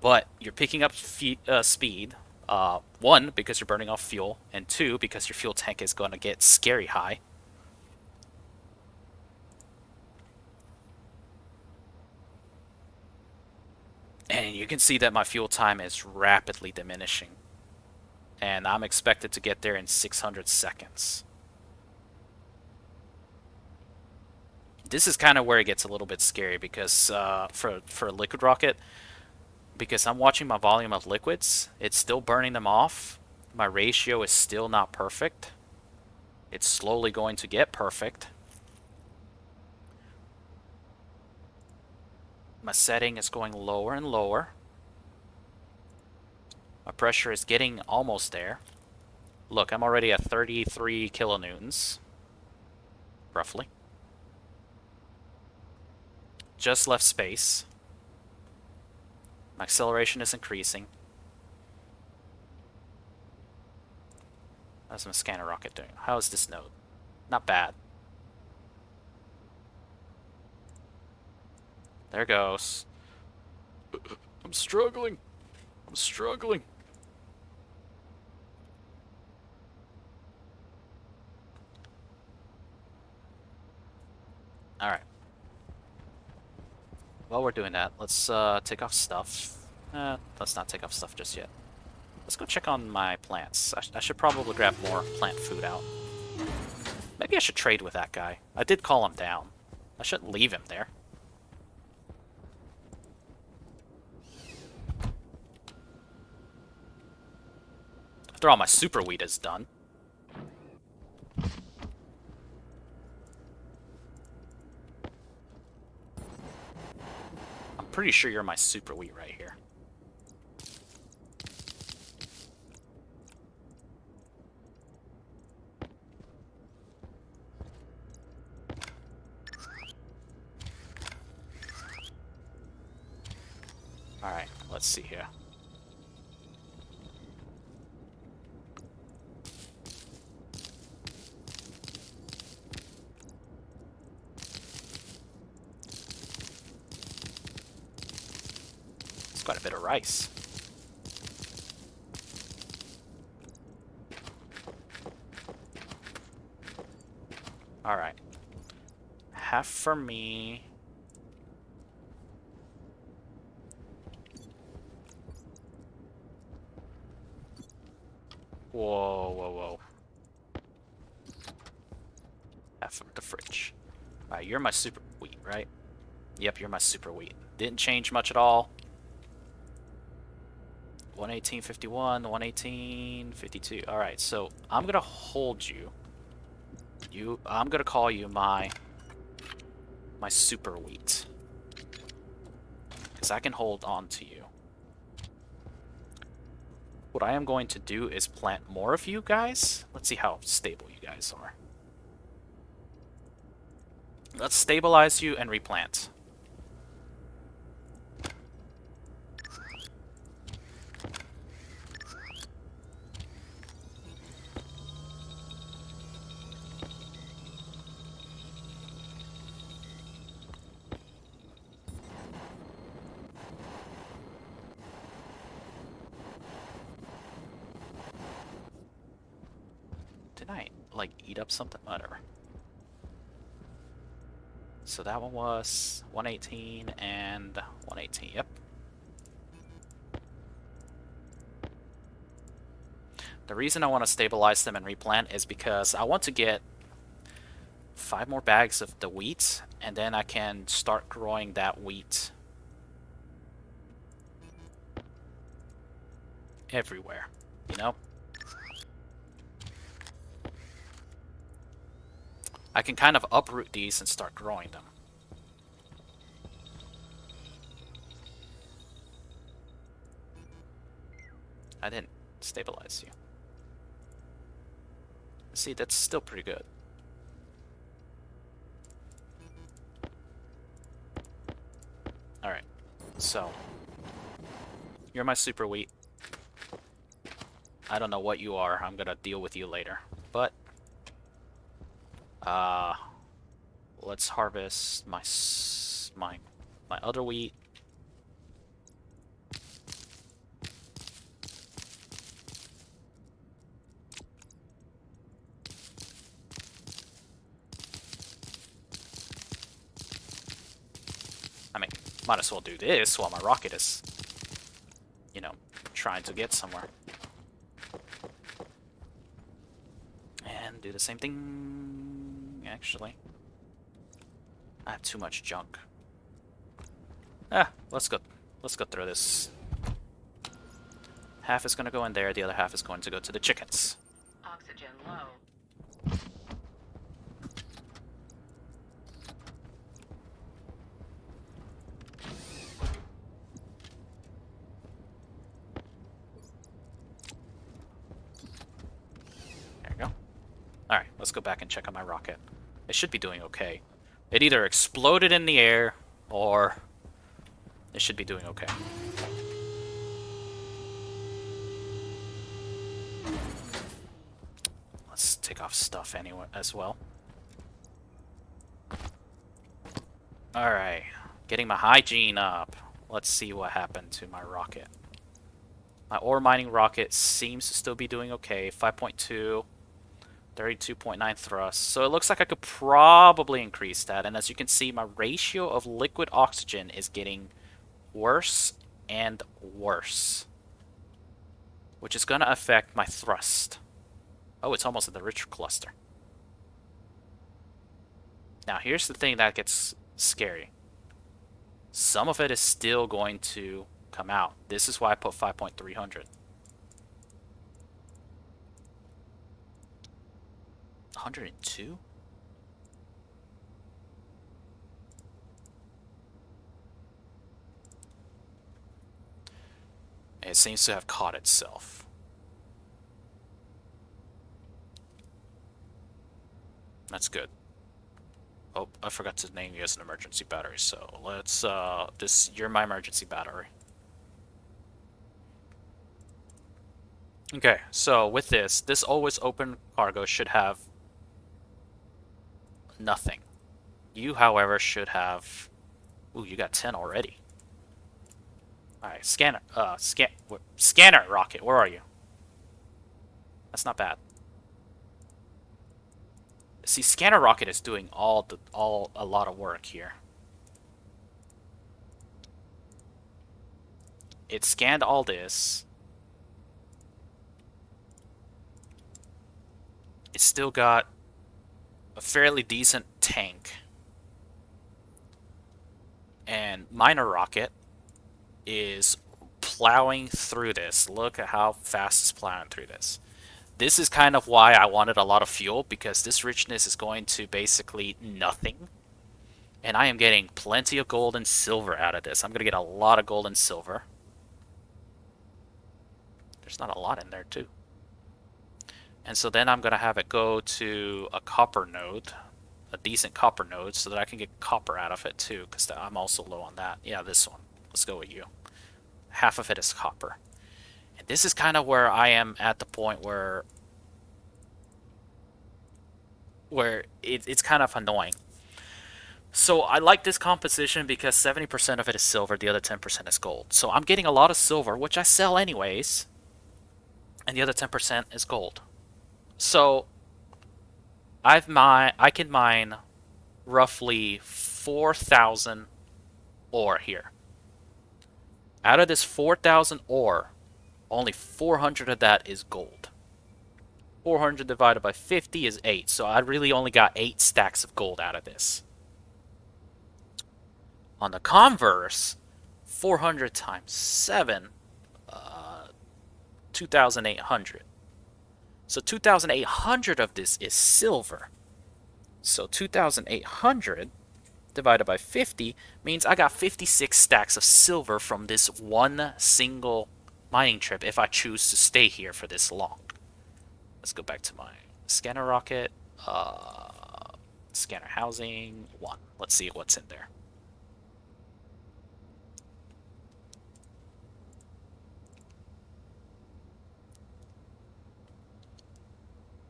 But you're picking up speed. 1, because you're burning off fuel, and 2, because your fuel tank is going to get scary high. And you can see that my fuel time is rapidly diminishing. And I'm expected to get there in 600 seconds. This is kind of where it gets a little bit scary because for a liquid rocket, because I'm watching my volume of liquids, it's still burning them off. My ratio is still not perfect. It's slowly going to get perfect. My setting is going lower and lower. My pressure is getting almost there. Look, I'm already at 33 kilonewtons roughly. Just left space. My acceleration is increasing. How's my scanner rocket doing? How is this node? Not bad. There goes. I'm struggling. I'm struggling. Alright. While we're doing that, let's take off stuff. Let's not take off stuff just yet. Let's go check on my plants. I should probably grab more plant food out. Maybe I should trade with that guy. I did call him down. I shouldn't leave him there. After all, my super wheat is done. I'm pretty sure you're my super wheat right here. Alright, let's see here. It's quite a bit of rice. Alright. Half for me. Whoa, whoa, whoa. Half from the fridge. Alright, you're my super wheat, right? Yep, you're my super wheat. Didn't change much at all. 118.51, 118.52. Alright, so I'm gonna hold you. I'm gonna call you my super wheat. Because I can hold on to you. What I am going to do is plant more of you guys. Let's see how stable you guys are. Let's stabilize you and replant. Didn't I, like, eat up something? Whatever. So that one was 118 and 118. Yep. The reason I want to stabilize them and replant is because I want to get 5 more bags of the wheat, and then I can start growing that wheat everywhere, you know? I can kind of uproot these and start growing them. I didn't stabilize you. See, that's still pretty good. Alright, so you're my super wheat. I don't know what you are. I'm gonna deal with you later. But let's harvest my other wheat. I mean, might as well do this while my rocket is, you know, trying to get somewhere. And do the same thing, actually. I have too much junk. Let's go through this. Half is gonna go in there, the other half is going to go to the chickens. Oxygen low. There you go. Alright, let's go back and check on my rocket. It should be doing okay. It either exploded in the air, or it should be doing okay. Let's take off stuff anyway as well. Alright, getting my hygiene up. Let's see what happened to my rocket. My ore mining rocket seems to still be doing okay. 5.2, 32.9 thrust. So it looks like I could probably increase that. And as you can see, my ratio of liquid oxygen is getting worse and worse, which is going to affect my thrust. Oh, it's almost at the rich cluster. Now, here's the thing that gets scary. Some of it is still going to come out. This is why I put 5.300. 102? It seems to have caught itself. That's good. Oh, I forgot to name you as an emergency battery, so let's, you're my emergency battery. Okay, so with this always open cargo should have nothing. You, however, should have... Ooh, you got 10 already. Alright, scanner rocket, where are you? That's not bad. See, scanner rocket is doing a lot of work here. It scanned all this. It's still got a fairly decent tank. And miner rocket is plowing through this. Look at how fast it's plowing through this. This is kind of why I wanted a lot of fuel, because this richness is going to basically nothing. And I am getting plenty of gold and silver out of this. I'm going to get a lot of gold and silver. There's not a lot in there, too. And so then I'm going to have it go to a copper node, a decent copper node, so that I can get copper out of it, too, because I'm also low on that. Yeah, this one. Let's go with you. Half of it is copper. And this is kind of where I am at the point where it's kind of annoying. So I like this composition because 70% of it is silver, the other 10% is gold. So I'm getting a lot of silver, which I sell anyways, and the other 10% is gold. So I can mine roughly 4,000 ore here. Out of this 4,000 ore, only 400 of that is gold. 400 divided by 50 is 8, so I really only got 8 stacks of gold out of this. On the converse, 400 times 7, 2,800. So 2,800 of this is silver. So 2,800 divided by 50 means I got 56 stacks of silver from this one single mining trip if I choose to stay here for this long. Let's go back to my scanner rocket. Scanner housing 1. Let's see what's in there.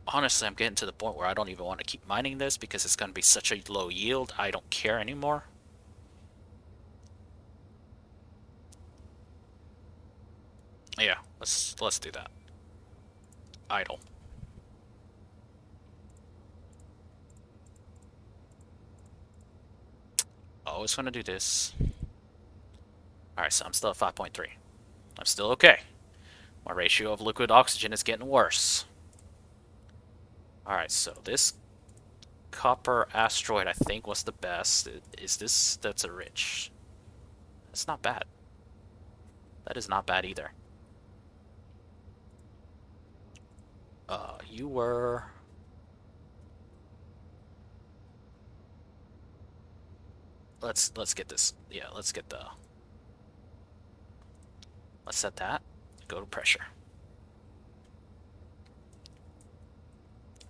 Honestly, I'm getting to the point where I don't even want to keep mining this because it's going to be such a low yield. I don't care anymore. Yeah, let's do that. Idle. Always want to do this. Alright, so I'm still at 5.3. I'm still okay. My ratio of liquid oxygen is getting worse. Alright, so this copper asteroid I think was the best. Is this... that's a rich. That's not bad. That is not bad either. You were... Let's get this. Yeah, let's get the... Let's set that. Go to pressure.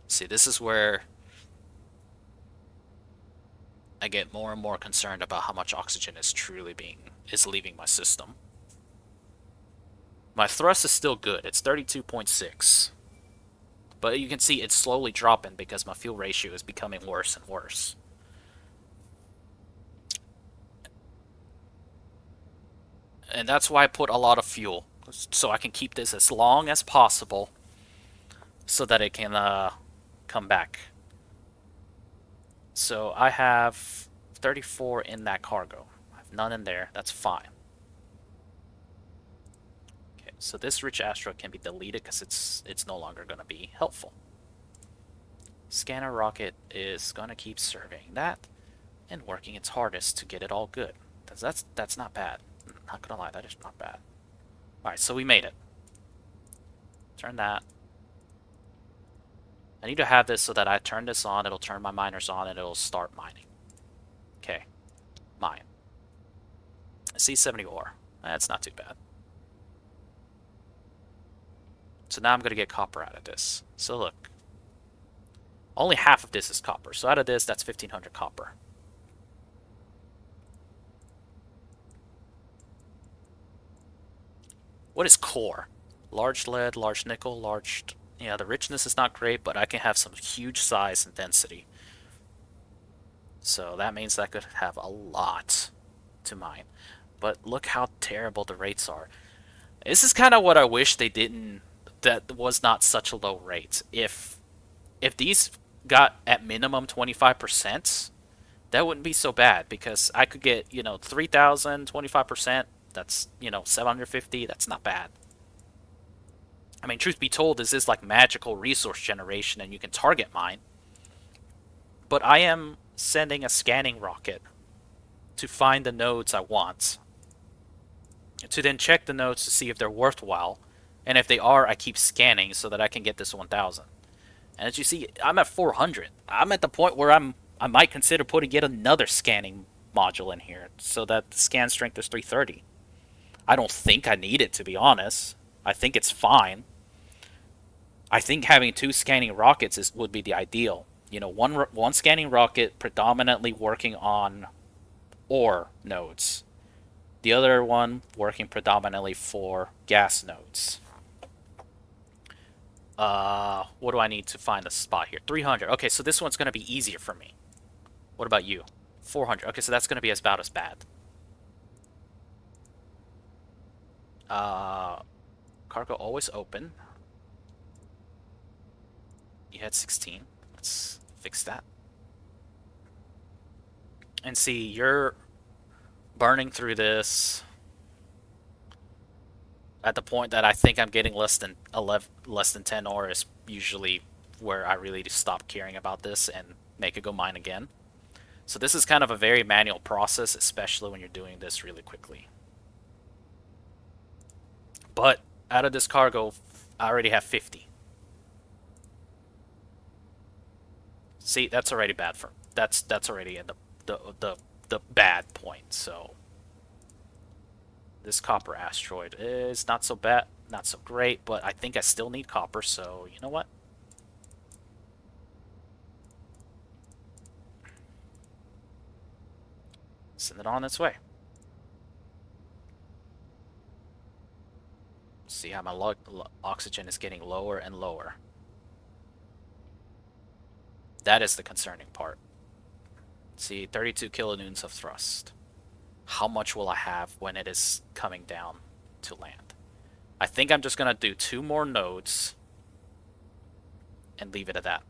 See, this is where I get more and more concerned about how much oxygen is leaving my system. My thrust is still good. It's 32.6. But you can see it's slowly dropping because my fuel ratio is becoming worse and worse. And that's why I put a lot of fuel, so I can keep this as long as possible so that it can come back. So I have 34 in that cargo. I have none in there. That's fine. Okay, so this rich asteroid can be deleted because it's no longer going to be helpful. Scanner rocket is going to keep surveying that and working its hardest to get it all good. That's not bad. I'm not going to lie, that is not bad. Alright, so we made it. Turn that. I need to have this so that I turn this on, it'll turn my miners on, and it'll start mining. Okay. Mine. C70 ore. That's not too bad. So now I'm going to get copper out of this. So look. Only half of this is copper. So out of this, that's 1,500 copper. What is core? Large lead, large nickel, large... Yeah, the richness is not great, but I can have some huge size and density. So that means I could have a lot to mine. But look how terrible the rates are. This is kind of what I wish they didn't... That was not such a low rate. If these got at minimum 25%, that wouldn't be so bad because I could get, 3,000, 25%. That's, 750. That's not bad. I mean, truth be told, this is like magical resource generation and you can target mine. But I am sending a scanning rocket to find the nodes I want, to then check the nodes to see if they're worthwhile. And if they are, I keep scanning so that I can get this 1,000. And as you see, I'm at 400. I'm at the point where I might consider putting yet another scanning module in here so that the scan strength is 330. I don't think I need it, to be honest. I think it's fine. I think having two scanning rockets would be the ideal. One scanning rocket predominantly working on ore nodes. The other one working predominantly for gas nodes. What do I need to find a spot here? 300. Okay, so this one's going to be easier for me. What about you? 400. Okay, so that's going to be about as bad. Cargo always open. You had 16. Let's fix that. And see, you're burning through this at the point that I think I'm getting less than 10 ore is usually where I really stop caring about this and make it go mine again. So this is kind of a very manual process, especially when you're doing this really quickly. But out of this cargo, I already have 50. See, that's already bad for that's already in the bad point. So this copper asteroid is not so bad, not so great, but I think I still need copper, so you know what? Send it on its way. See how my oxygen is getting lower and lower. That is the concerning part. See, 32 kilonewtons of thrust. How much will I have when it is coming down to land? I think I'm just going to do 2 more nodes and leave it at that.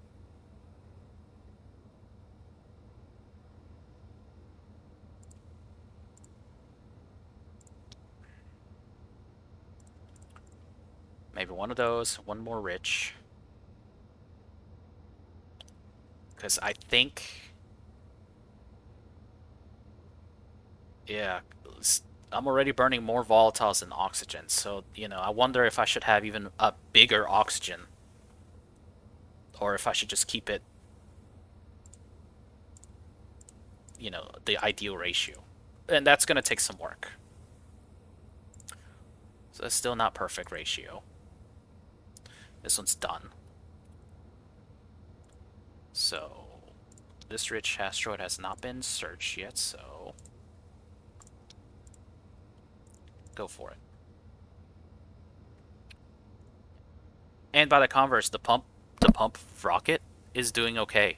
Maybe one of those, one more rich. Because I think... Yeah, I'm already burning more volatiles than oxygen, so, I wonder if I should have even a bigger oxygen. Or if I should just keep it, the ideal ratio. And that's going to take some work. So that's still not perfect ratio. This one's done. So, this rich asteroid has not been searched yet, so go for it. And by the converse, the pump rocket is doing okay.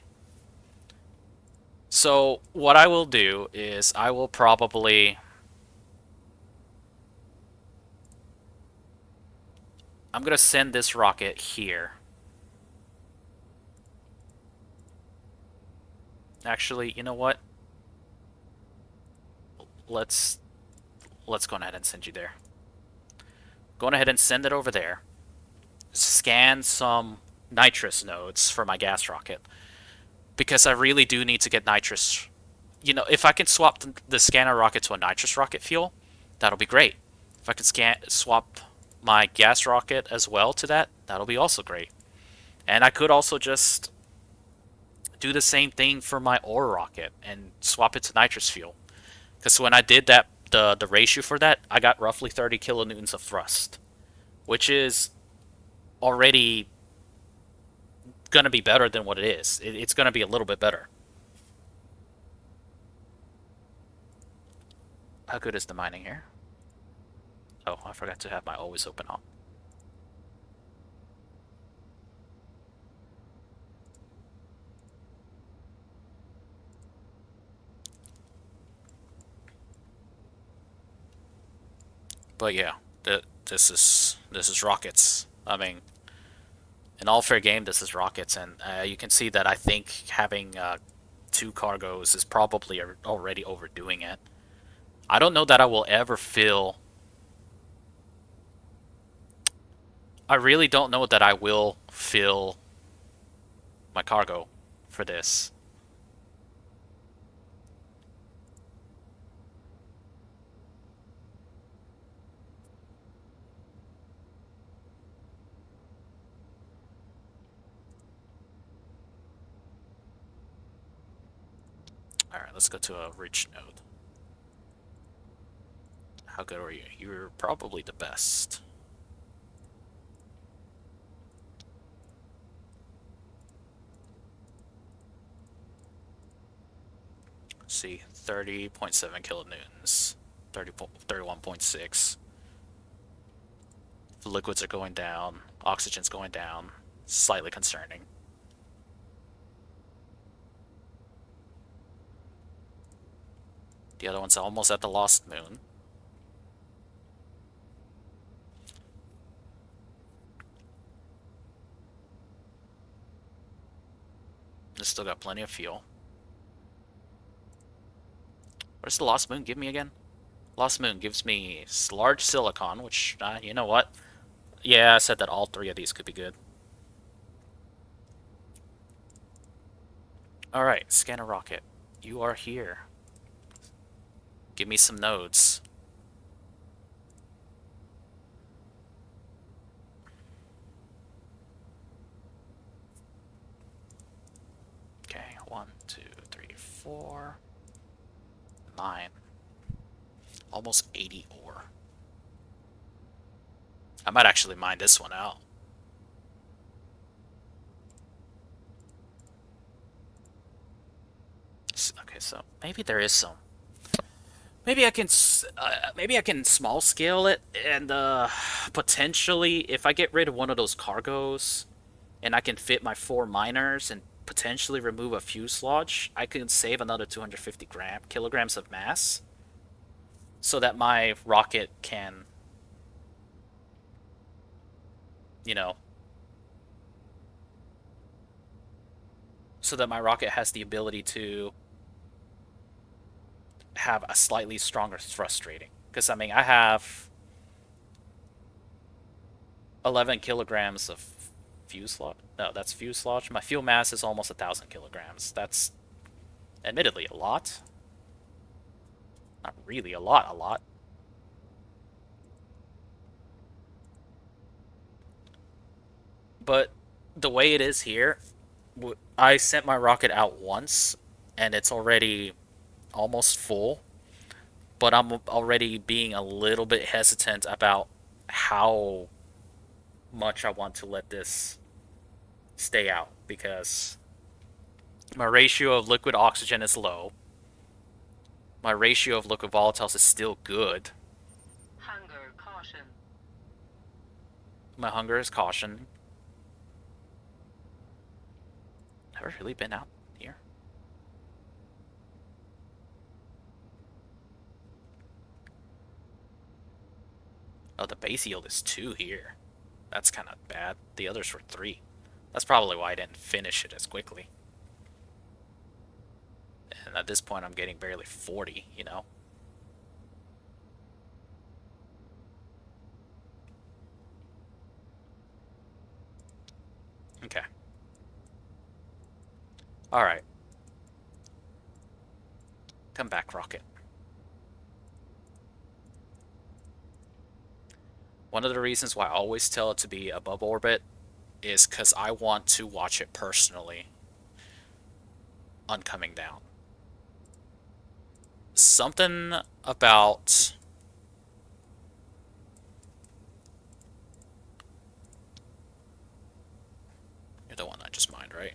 So what I will do is I will probably I'm gonna send this rocket here. Actually, you know what? Let's let's go ahead and send you there. Going ahead and send it over there. Scan some nitrous nodes for my gas rocket because I really do need to get nitrous. You know, if I can swap the scanner rocket to a nitrous rocket fuel, that'll be great. If I can swap my gas rocket as well to that, that'll be also great. And I could also just do the same thing for my ore rocket and swap it to nitrous fuel. Because when I did that, the ratio for that, I got roughly 30 kilonewtons of thrust, which is already going to be better than what it is. It's going to be a little bit better. How good is the mining here? Oh, I forgot to have my always open on. But yeah, this is rockets. I mean, in all fair game, this is rockets, and you can see that I think having two cargoes is probably already overdoing it. I don't know that I will ever fill. I really don't know that I will fill my cargo for this. Alright, let's go to a rich node. How good are you? You're probably the best. Let's see, 30.7 kilonewtons, 31.6. The liquids are going down, oxygen's going down. Slightly concerning. The other one's almost at the lost moon. It's still got plenty of fuel. What does the lost moon give me again? Lost moon gives me large silicon, which, you know what? Yeah, I said that all three of these could be good. Alright, scanner rocket. You are here. Give me some nodes. Okay, 1, 2, 3, 4, 9. Almost 80 ore. I might actually mine this one out. Okay, so maybe there is some. Maybe I can small scale it and potentially if I get rid of one of those cargoes and I can fit my 4 miners and potentially remove a fuselage, I can save another 250 kilograms of mass so that my rocket can, you know, so that my rocket has the ability to have a slightly stronger thrust rating. Because, I mean, I have 11 kilograms of fuselage. No, that's fuselage. My fuel mass is almost 1,000 kilograms. That's admittedly a lot. Not really a lot. But the way it is here, I sent my rocket out once, and it's already almost full. But I'm already being a little bit hesitant about how much I want to let this stay out because My ratio of liquid oxygen is low. My ratio of liquid volatiles is still good. Hunger caution. My hunger is caution. Have I really been out here? Oh, the base yield is 2 here. That's kind of bad. The others were 3. That's probably why I didn't finish it as quickly. And at this point, I'm getting barely 40, you know? Okay. Alright. Come back, Rocket. One of the reasons why I always tell it to be above orbit is because I want to watch it personally on coming down. Something about... You're the one I just mined, right?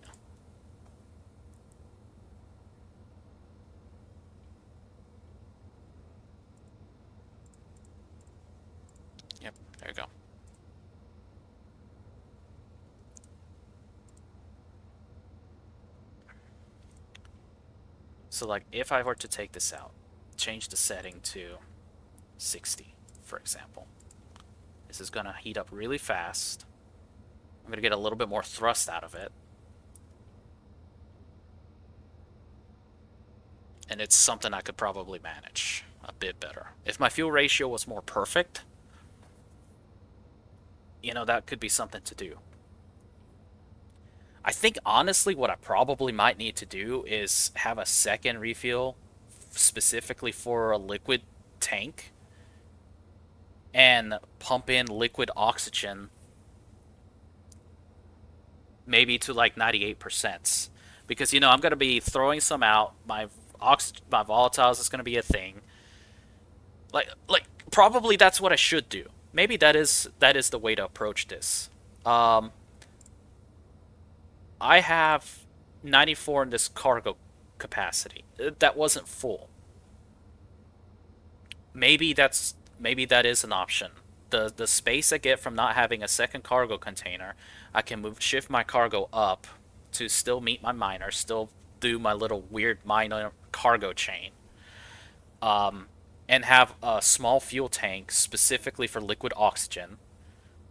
Yep, there you go. So, like, if I were to take this out, change the setting to 60, for example. This is going to heat up really fast. I'm going to get a little bit more thrust out of it. And it's something I could probably manage a bit better. If my fuel ratio was more perfect, you know, that could be something to do. I think, honestly, what I probably might need to do is have a second refuel specifically for a liquid tank and pump in liquid oxygen maybe to like 98%. Because, you know, I'm going to be throwing some out. My volatiles is going to be a thing. Like probably that's what I should do. Maybe that is the way to approach this. Um, I have 94 in this cargo capacity. That wasn't full. Maybe that is an option. The space I get from not having a second cargo container, I can shift my cargo up to still meet my miner, still do my little weird miner cargo chain, and have a small fuel tank specifically for liquid oxygen,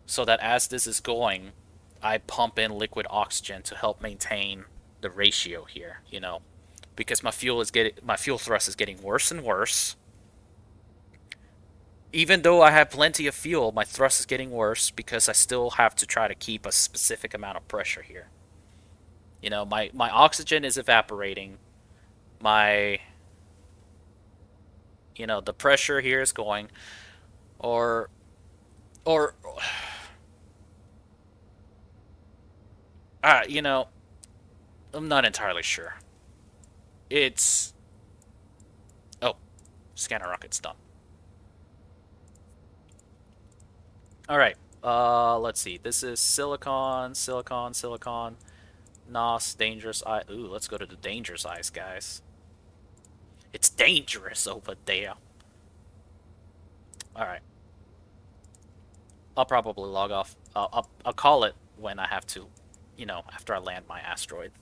so that as this is going, I pump in liquid oxygen to help maintain the ratio here. You know, because my fuel thrust is getting worse and worse. Even though I have plenty of fuel, my thrust is getting worse because I still have to try to keep a specific amount of pressure here. You know, my oxygen is evaporating. My, you know, the pressure here is going, or, or, you know, I'm not entirely sure. It's, oh, scanner rocket's done. All right. Let's see. This is silicon, silicon, silicon. NOS, dangerous eye. Ooh, let's go to the dangerous eyes, guys. It's dangerous over there. All right. I'll probably log off. I'll call it when I have to, you know, after I land my asteroid.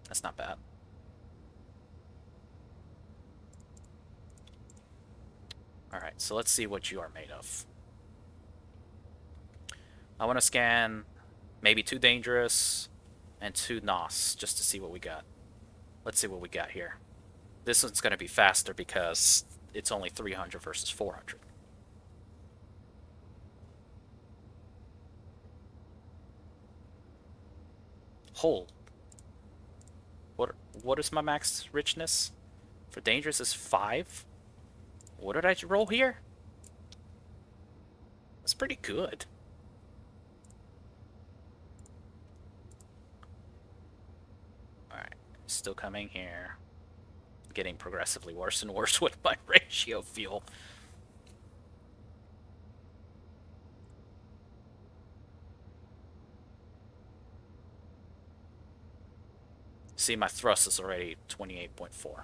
That's not bad. All right, so let's see what you are made of. I want to scan maybe 2 dangerous and 2 NOS just to see what we got. Let's see what we got here. This one's going to be faster because it's only 300 versus 400. Hold. What is my max richness? For dangerous is 5? What did I roll here? That's pretty good. Alright, still coming here. getting progressively worse and worse with my ratio fuel. See, my thrust is already 28.4.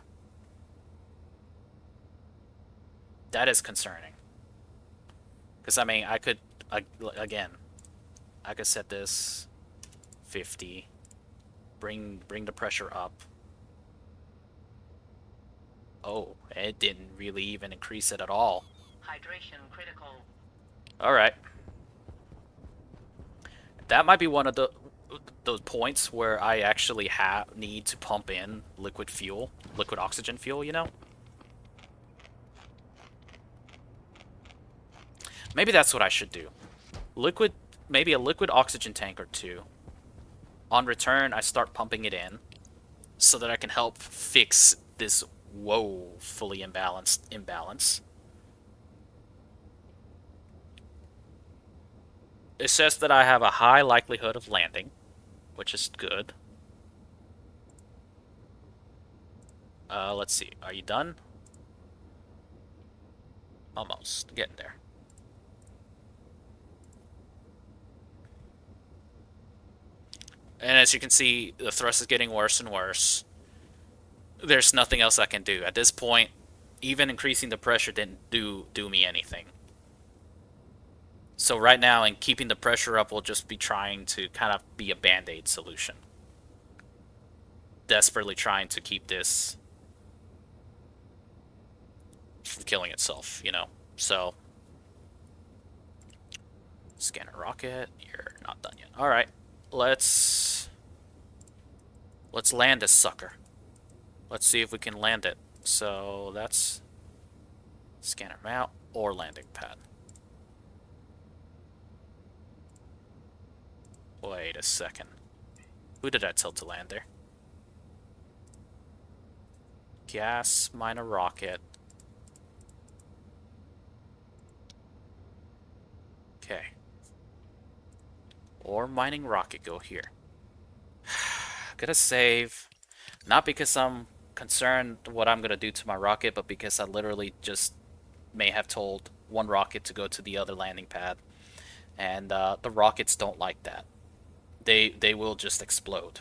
That is concerning. Because, I mean, I could, again, I could set this 50, bring the pressure up. Oh, it didn't really even increase it at all. Hydration critical. Alright. That might be one of those points where I actually need to pump in liquid fuel, liquid oxygen fuel, you know? Maybe that's what I should do. Maybe a liquid oxygen tank or two. On return, I start pumping it in so that I can help fix this woefully imbalanced imbalance. It says that I have a high likelihood of landing, which is good. Let's see. Are you done? Almost. Getting there. And as you can see, the thrust is getting worse and worse. There's nothing else I can do. At this point, even increasing the pressure didn't do me anything. So right now, in keeping the pressure up, we'll just be trying to kind of be a band-aid solution. Desperately trying to keep this from killing itself, you know? So, scanner rocket, you're not done yet. Alright, let's land this sucker. Let's see if we can land it. So, that's scanner mount or landing pad. Wait a second. Who did I tell to land there? Gas miner rocket. Okay. Or mining rocket go here. Gonna save. Not because I'm concerned what I'm gonna do to my rocket, but because I literally just may have told one rocket to go to the other landing pad. And the rockets don't like that. They will just explode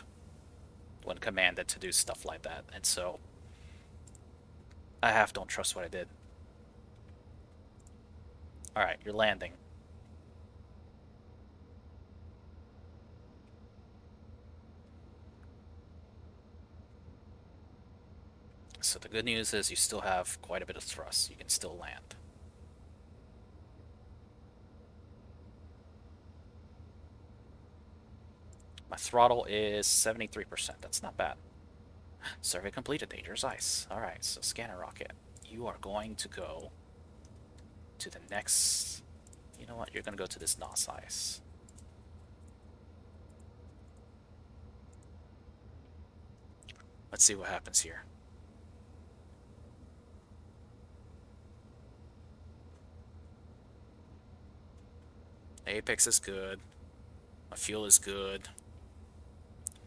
when commanded to do stuff like that. And so I don't trust what I did. Alright, you're landing. So the good news is you still have quite a bit of thrust. You can still land. My throttle is 73%. That's not bad. Survey completed. Dangerous ice. Alright, so scanner rocket. You are going to go to the next... You know what? You're going to go to this NOS ice. Let's see what happens here. Apex is good. My fuel is good.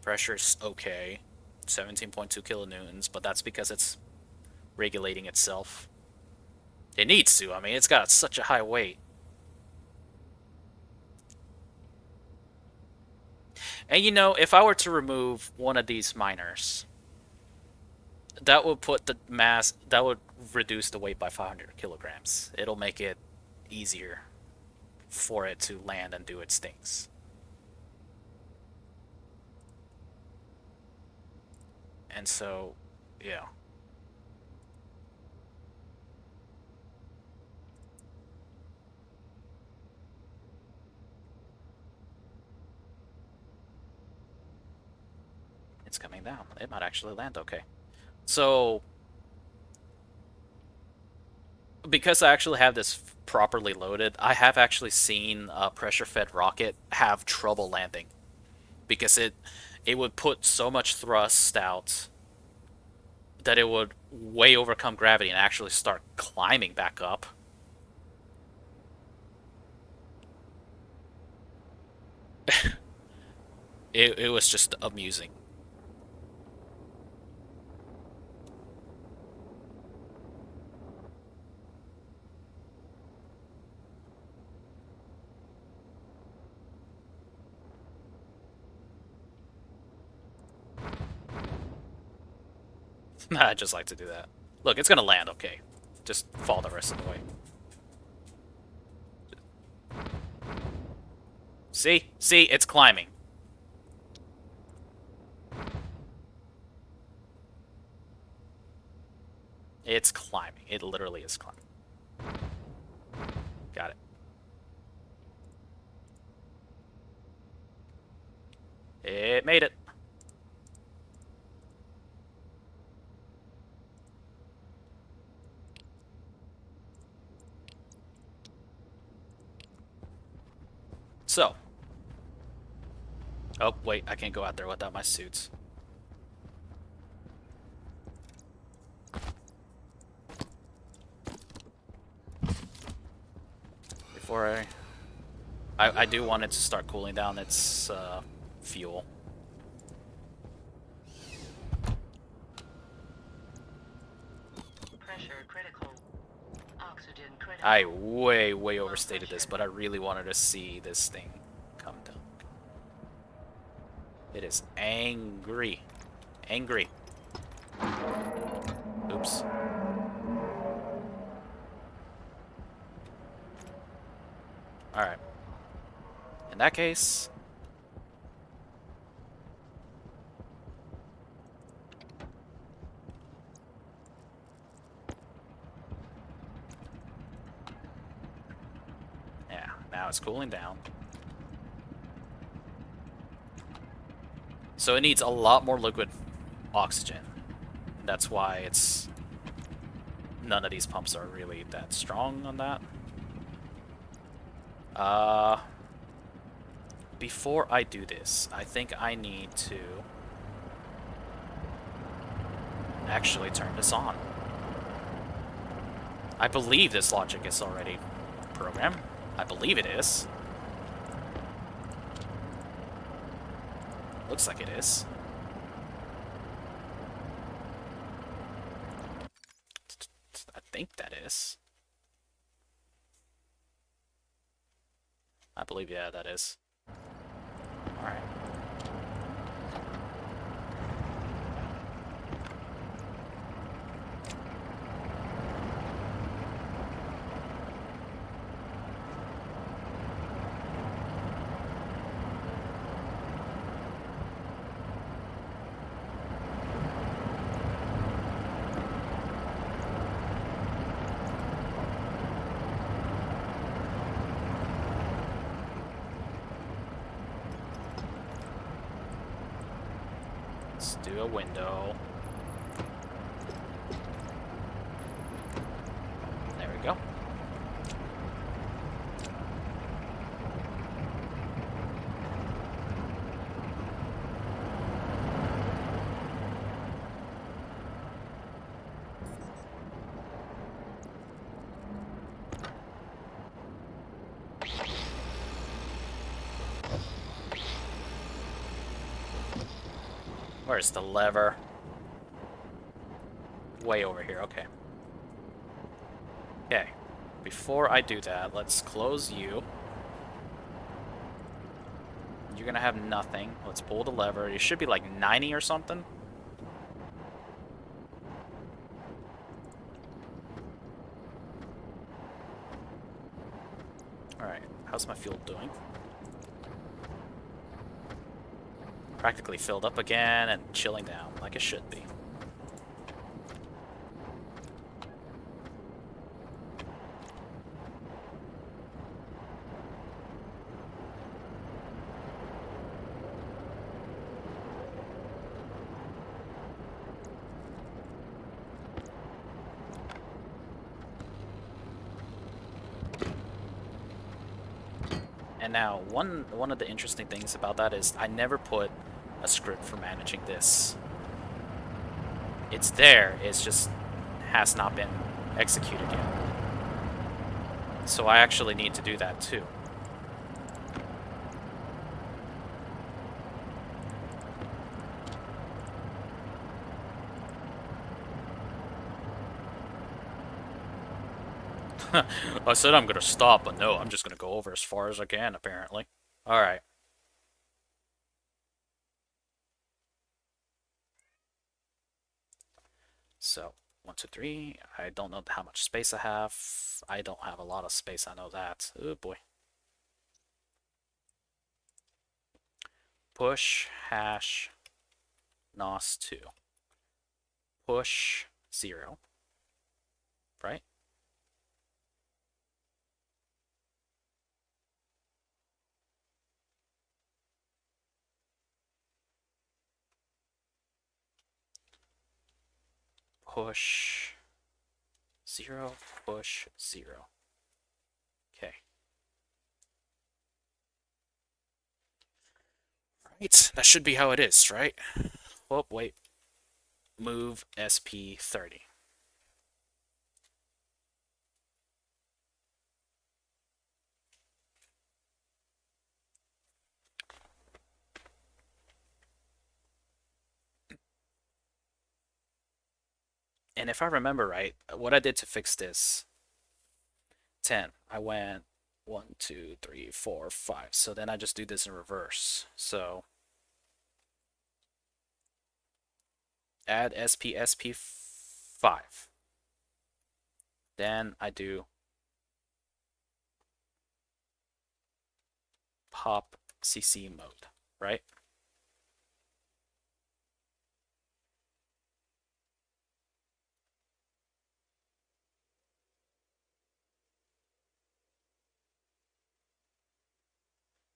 Pressure's okay. 17.2 kilonewtons, but that's because it's regulating itself. It needs to. I mean, it's got such a high weight. And you know, if I were to remove one of these miners, that would put the mass, that would reduce the weight by 500 kilograms. It'll make it easier for it to land and do its things. And so, yeah. It's coming down. It might actually land okay. So, because I actually have this properly loaded, I have actually seen a pressure-fed rocket have trouble landing. Because it would put so much thrust out that it would way overcome gravity and actually start climbing back up. It was just amusing. I just like to do that. Look, it's gonna land okay. Just fall the rest of the way. See? See? It's climbing. It's climbing. It literally is climbing. Got it. It made it. So. Oh, wait. I can't go out there without my suits. Before I do want it to start cooling down its fuel. Pressure critical. Oxygen critical. I way overstated this, but I really wanted to see this thing come down. It is angry. Angry. Oops. Alright. In that case... yeah, now it's cooling down. So it needs a lot more liquid oxygen. That's why it's... none of these pumps are really that strong on that. Before I do this, I think I need to actually turn this on. I believe this logic is already programmed. I believe it is. Looks like it is. I think that is. I believe, yeah, that is. Alright. Let's do a window. There we go. Where's the lever? Way over here, okay. Okay. Before I do that, let's close you. You're gonna have nothing. Let's pull the lever. It should be like 90 or something. Alright, how's my fuel doing? Practically filled up again and chilling down, like it should be. And now, one of the interesting things about that is I never put a script for managing this. It's there, it's just has not been executed yet. So I actually need to do that too. I said I'm gonna stop, but no, I'm just gonna go over as far as I can, apparently. Alright. So 1, 2, 3. I don't know how much space I have. I don't have a lot of space, I know that. Oh boy. Push hash nos2. Push 0. Right? Push 0, push 0. Okay. Right, that should be how it is, right? Oh, wait. Move SP30. And if I remember right, what I did to fix this 10, I went 1, 2, 3, 4, 5. So then I just do this in reverse. So add SP5. Then I do pop CC mode, right?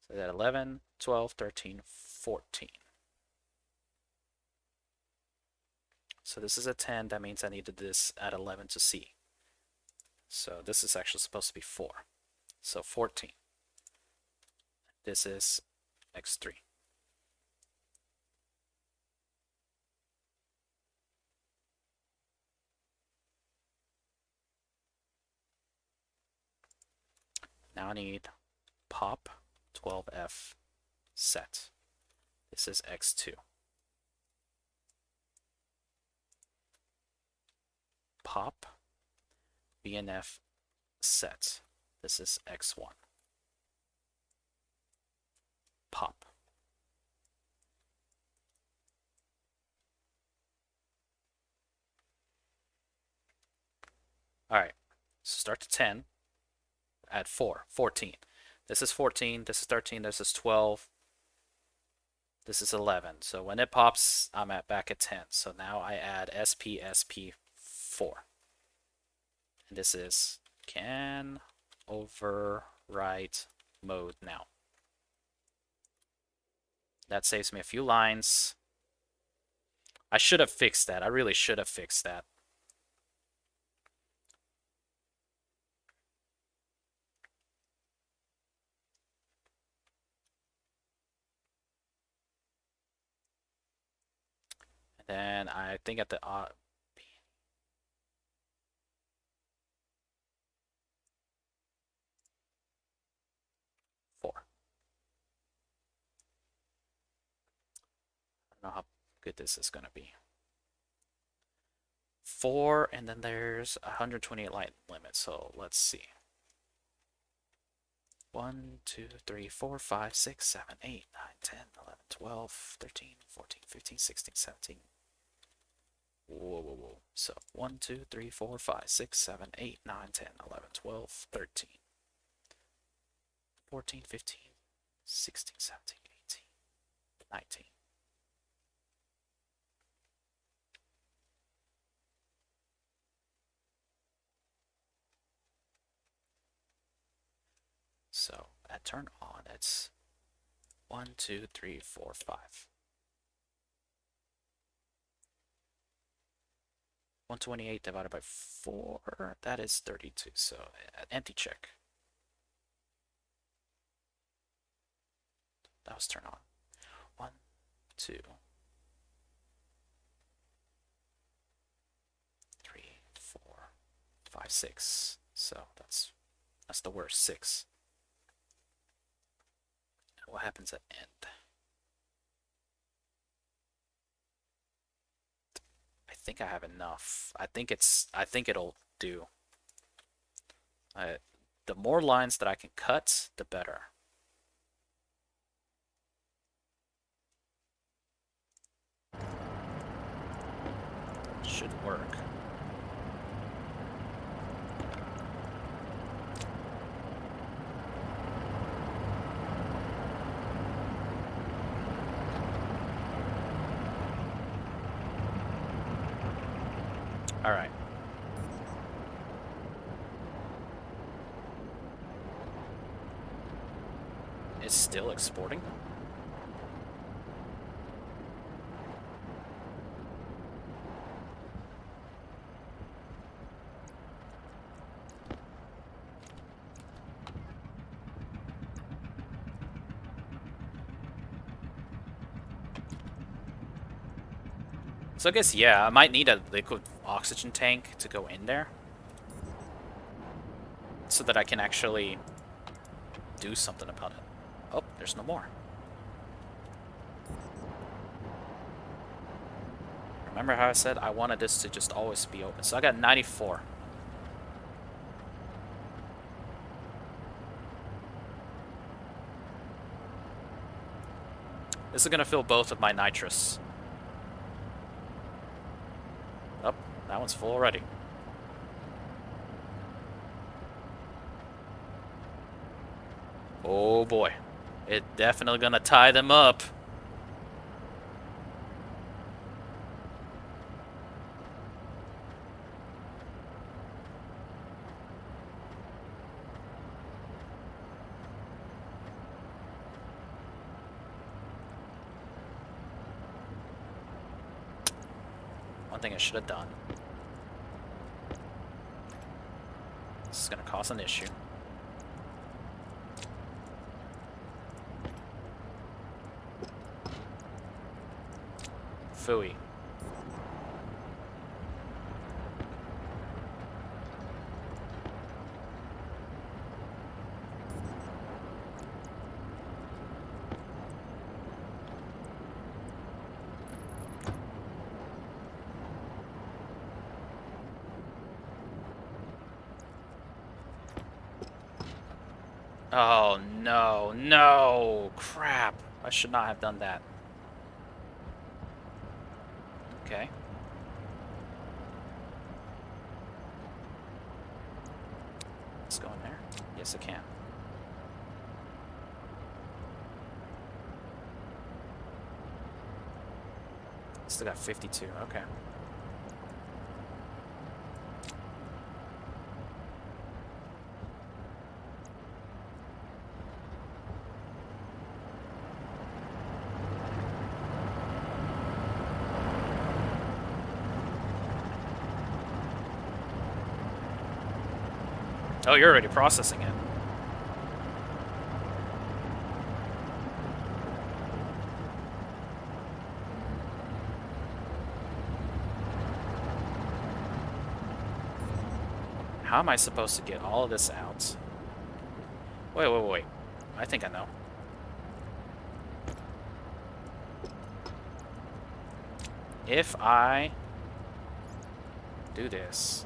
So that 11, 12, 13, 14. So this is a 10. That means I needed this at 11 to see. So this is actually supposed to be 4. So 14. This is X3. Now I need pop 12F set. This is X2. Pop BNF set. This is X1. Pop. All right. So start to 10. Add 4. 14. This is 14. This is 13. This is 12. This is 11. So when it pops, I'm back at 10. So now I add SP4. And this is can overwrite mode now. That saves me a few lines. I should have fixed that. I really should have fixed that. And then I think at the 4. I don't know how good this is going to be. 4, and then there's 128 light limit. So let's see. 1, 2, 3, 4, 5, 6, 7, 8, 9, 10, 11, 12, 13, 14, 15, 16, 17. Whoa, whoa, whoa. So 1, 2, 3, 4, 5, 6, 7, 8, 9, 10, 11, 12, 13, 14, 15, 16, 17, 18, 19. So at turn on, it's 1, 2, 3, 4, 5. 128 divided by 4, that is 32. So empty check. That was turn on. 1, 2, 3, 4, 5, 6. So that's the worst, 6. And what happens at end? I think I have enough. I think it'll do. The more lines that I can cut, the better. Should work. All right. It's still exporting. So I guess, yeah, I might need a liquid oxygen tank to go in there so that I can actually do something about it. Oh, there's no more. Remember how I said I wanted this to just always be open? So I got 94. This is going to fill both of my nitrous. Oh, that one's full already. Oh boy. It's definitely going to tie them up. One thing I should have done. This is going to cause an issue. Phooey. Oh, no, no, crap. I should not have done that. Okay. Let's go in there. Yes, I can. Still got 52, okay. Oh, you're already processing it. How am I supposed to get all of this out? Wait, wait, wait. I think I know. If I do this...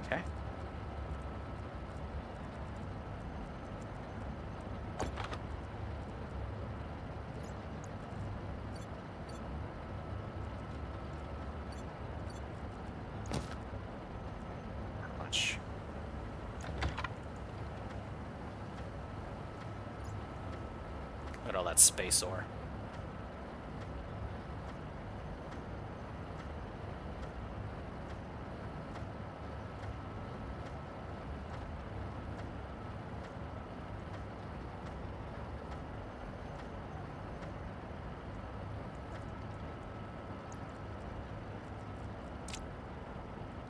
Okay. How much? Look at all that space ore.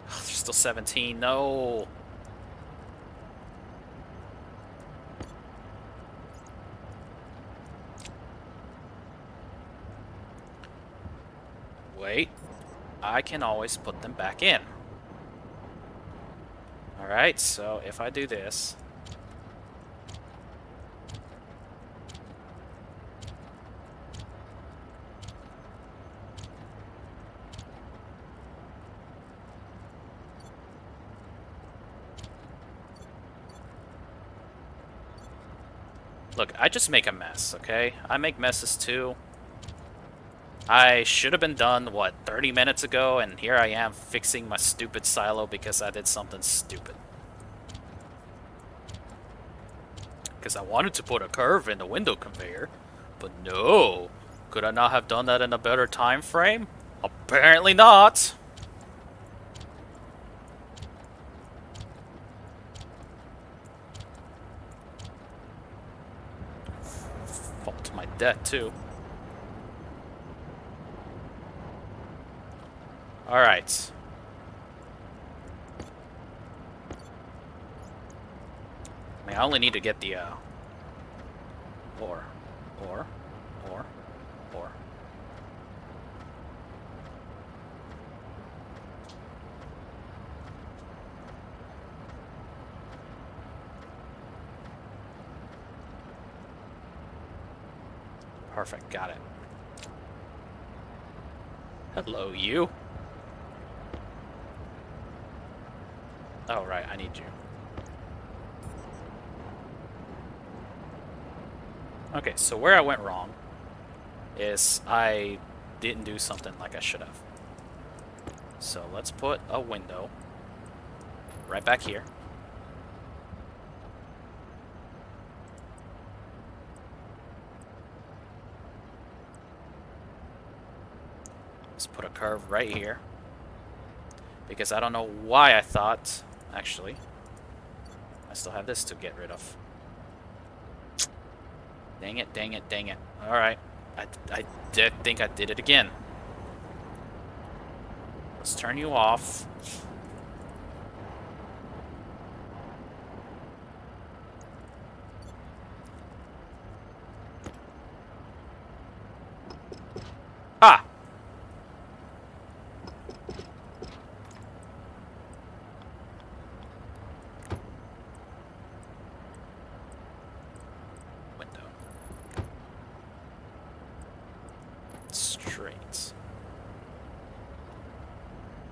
Oh, there's still 17. No. Wait. I can always put them back in. Alright, so if I do this... Look, I just make a mess, okay? I make messes too. I should have been done, what, 30 minutes ago, and here I am fixing my stupid silo because I did something stupid. Because I wanted to put a curve in the window conveyor, but no. Could I not have done that in a better time frame? Apparently not. Fall to my death, too. Alright. I mean, I only need to get the, ore. Perfect, got it. Hello, you. Oh, right, I need you. Okay, so where I went wrong is I didn't do something like I should have. So let's put a window right back here. Let's put a curve right here. Because I don't know why I thought, actually, I still have this to get rid of. Dang it, dang it, dang it. Alright. I did think I did it again. Let's turn you off. Ah! Window. Straight.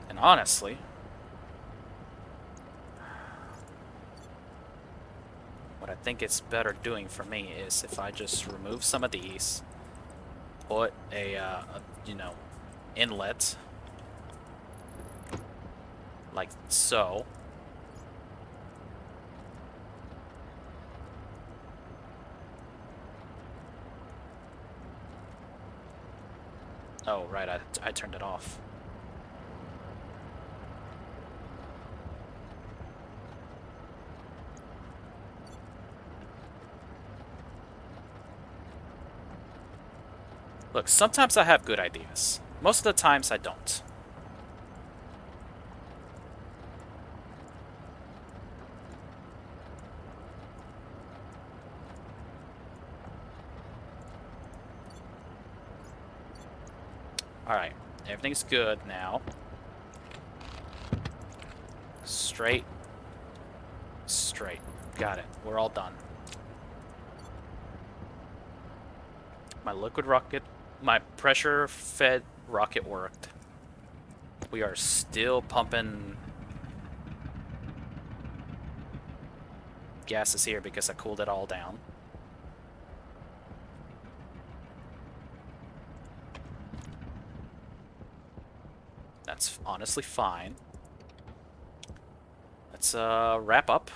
And honestly, what I think it's better doing for me is if I just remove some of these, put a you know, inlet like so. Oh, right, I turned it off. Look, sometimes I have good ideas. Most of the times I don't. Alright, everything's good now. Straight. Straight. Got it. We're all done. My liquid rocket, my pressure-fed rocket worked. We are still pumping gases here because I cooled it all down. That's honestly fine. Let's wrap up.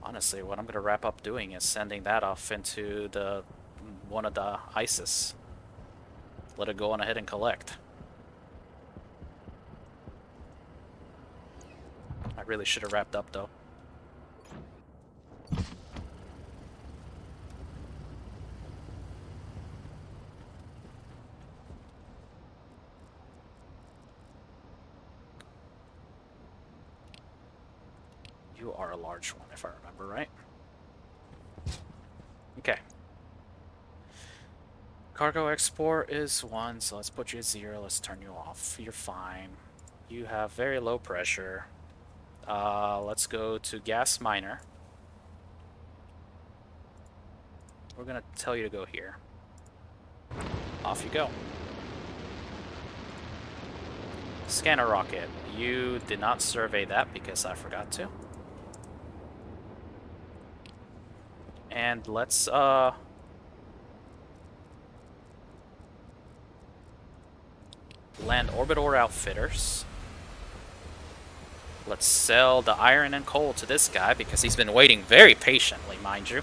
Honestly, what I'm gonna wrap up doing is sending that off into the one of the ISIS. Let it go on ahead and collect. I really should have wrapped up though. You are a large one, if I remember right. Okay. Cargo export is 1, so let's put you at 0. Let's turn you off. You're fine. You have very low pressure. Let's go to gas miner. We're gonna tell you to go here. Off you go. Scanner rocket. You did not survey that because I forgot to. And let's land Orbitor Outfitters. Let's sell the iron and coal to this guy because he's been waiting very patiently, mind you.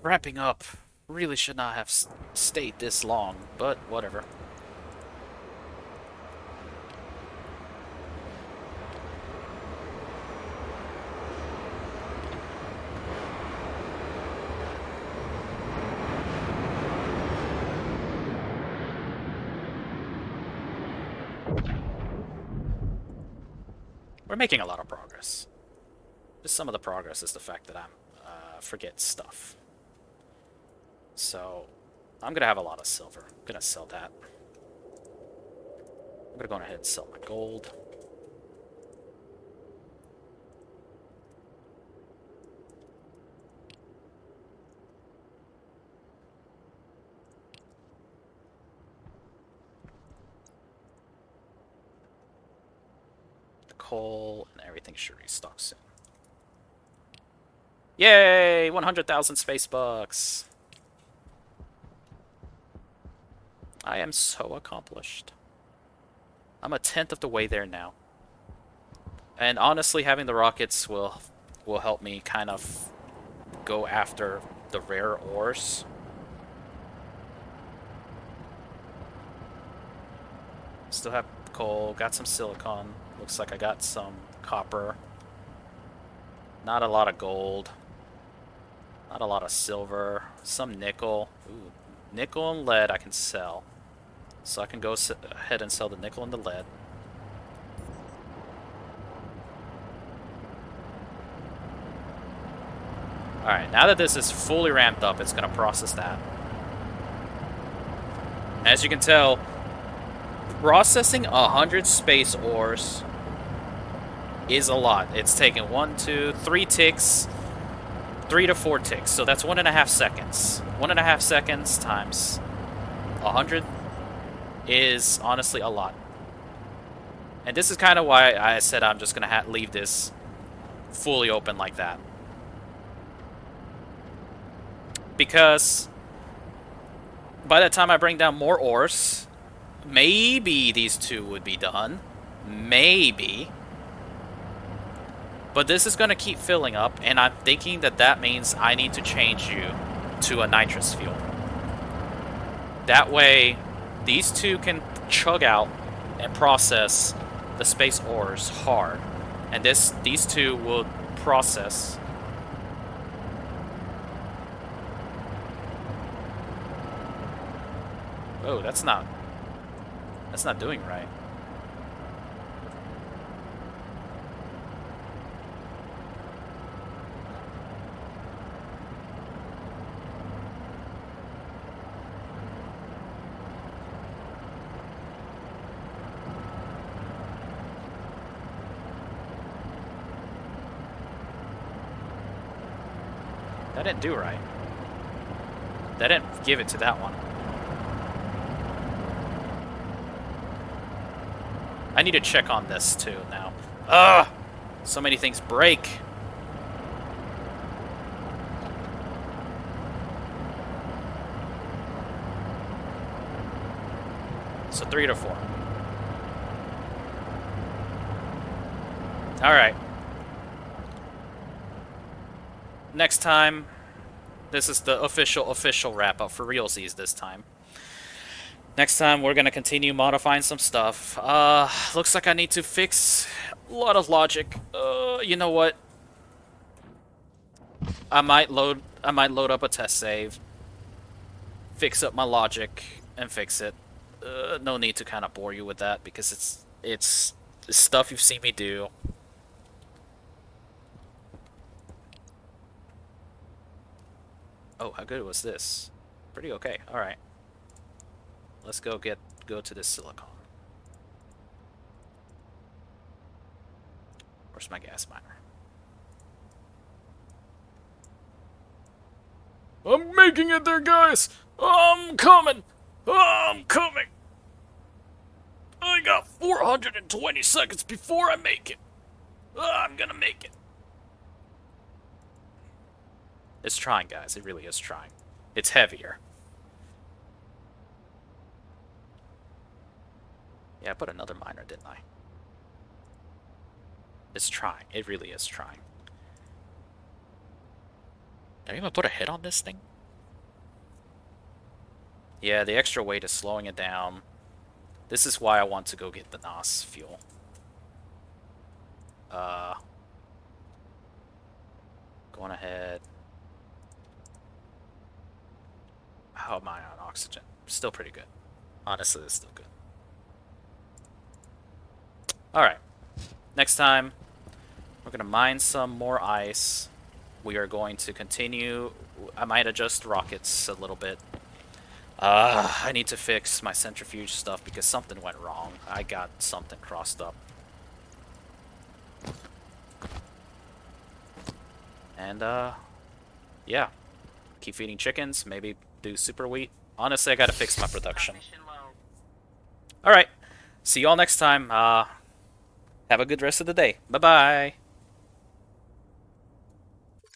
Wrapping up. Really should not have stayed this long, but whatever. We're making a lot of progress. Just some of the progress is the fact that I'm forget stuff. So I'm gonna have a lot of silver. I'm gonna sell that. I'm gonna go ahead and sell my gold. The coal and everything should restock soon. Yay! 100,000 space bucks. I am so accomplished. I'm a tenth of the way there now. And honestly, having the rockets will help me kind of go after the rare ores. Still have coal, got some silicon. Looks like I got some copper. Not a lot of gold. Not a lot of silver. Some nickel. Ooh, nickel and lead I can sell. So I can go ahead and sell the nickel and the lead. Alright, now that this is fully ramped up, it's going to process that. As you can tell, processing 100 space ores is a lot. It's taking 1, 2, 3 ticks, 3 to 4 ticks. So that's 1.5 seconds. 1.5 seconds times 100 is honestly a lot. And this is kind of why I said I'm just going to leave this fully open like that. Because by the time I bring down more ores, maybe these two would be done. Maybe. But this is going to keep filling up, and I'm thinking that that means I need to change you to a nitrous fuel. That way, these two can chug out and process the space ores hard. And these two will process. Oh, that's not doing right. That didn't do right. That didn't give it to that one. I need to check on this too now. Ugh! So many things break. So 3 to 4. Alright. Next time, this is the official wrap-up for realsies this time. Next time, we're going to continue modifying some stuff. Looks like I need to fix a lot of logic. You know what? I might load up a test save, fix up my logic, and fix it. No need to kind of bore you with that because it's stuff you've seen me do. Oh, how good was this? Pretty okay. All right. Let's go to this silicon. Where's my gas miner? I'm making it there, guys! I'm coming! I'm coming! I got 420 seconds before I make it. I'm gonna make it. It's trying, guys. It really is trying. It's heavier. Yeah, I put another miner, didn't I? It's trying. It really is trying. Did I even put a hit on this thing? Yeah, the extra weight is slowing it down. This is why I want to go get the NOS fuel. Going ahead. How am I on oxygen? Still pretty good. Honestly, it's still good. Alright. Next time, we're going to mine some more ice. We are going to continue. I might adjust rockets a little bit. I need to fix my centrifuge stuff because something went wrong. I got something crossed up. And, yeah. Keep feeding chickens, maybe do super wheat. Honestly, I gotta fix my production. Alright. See you all next time. Have a good rest of the day. Bye-bye.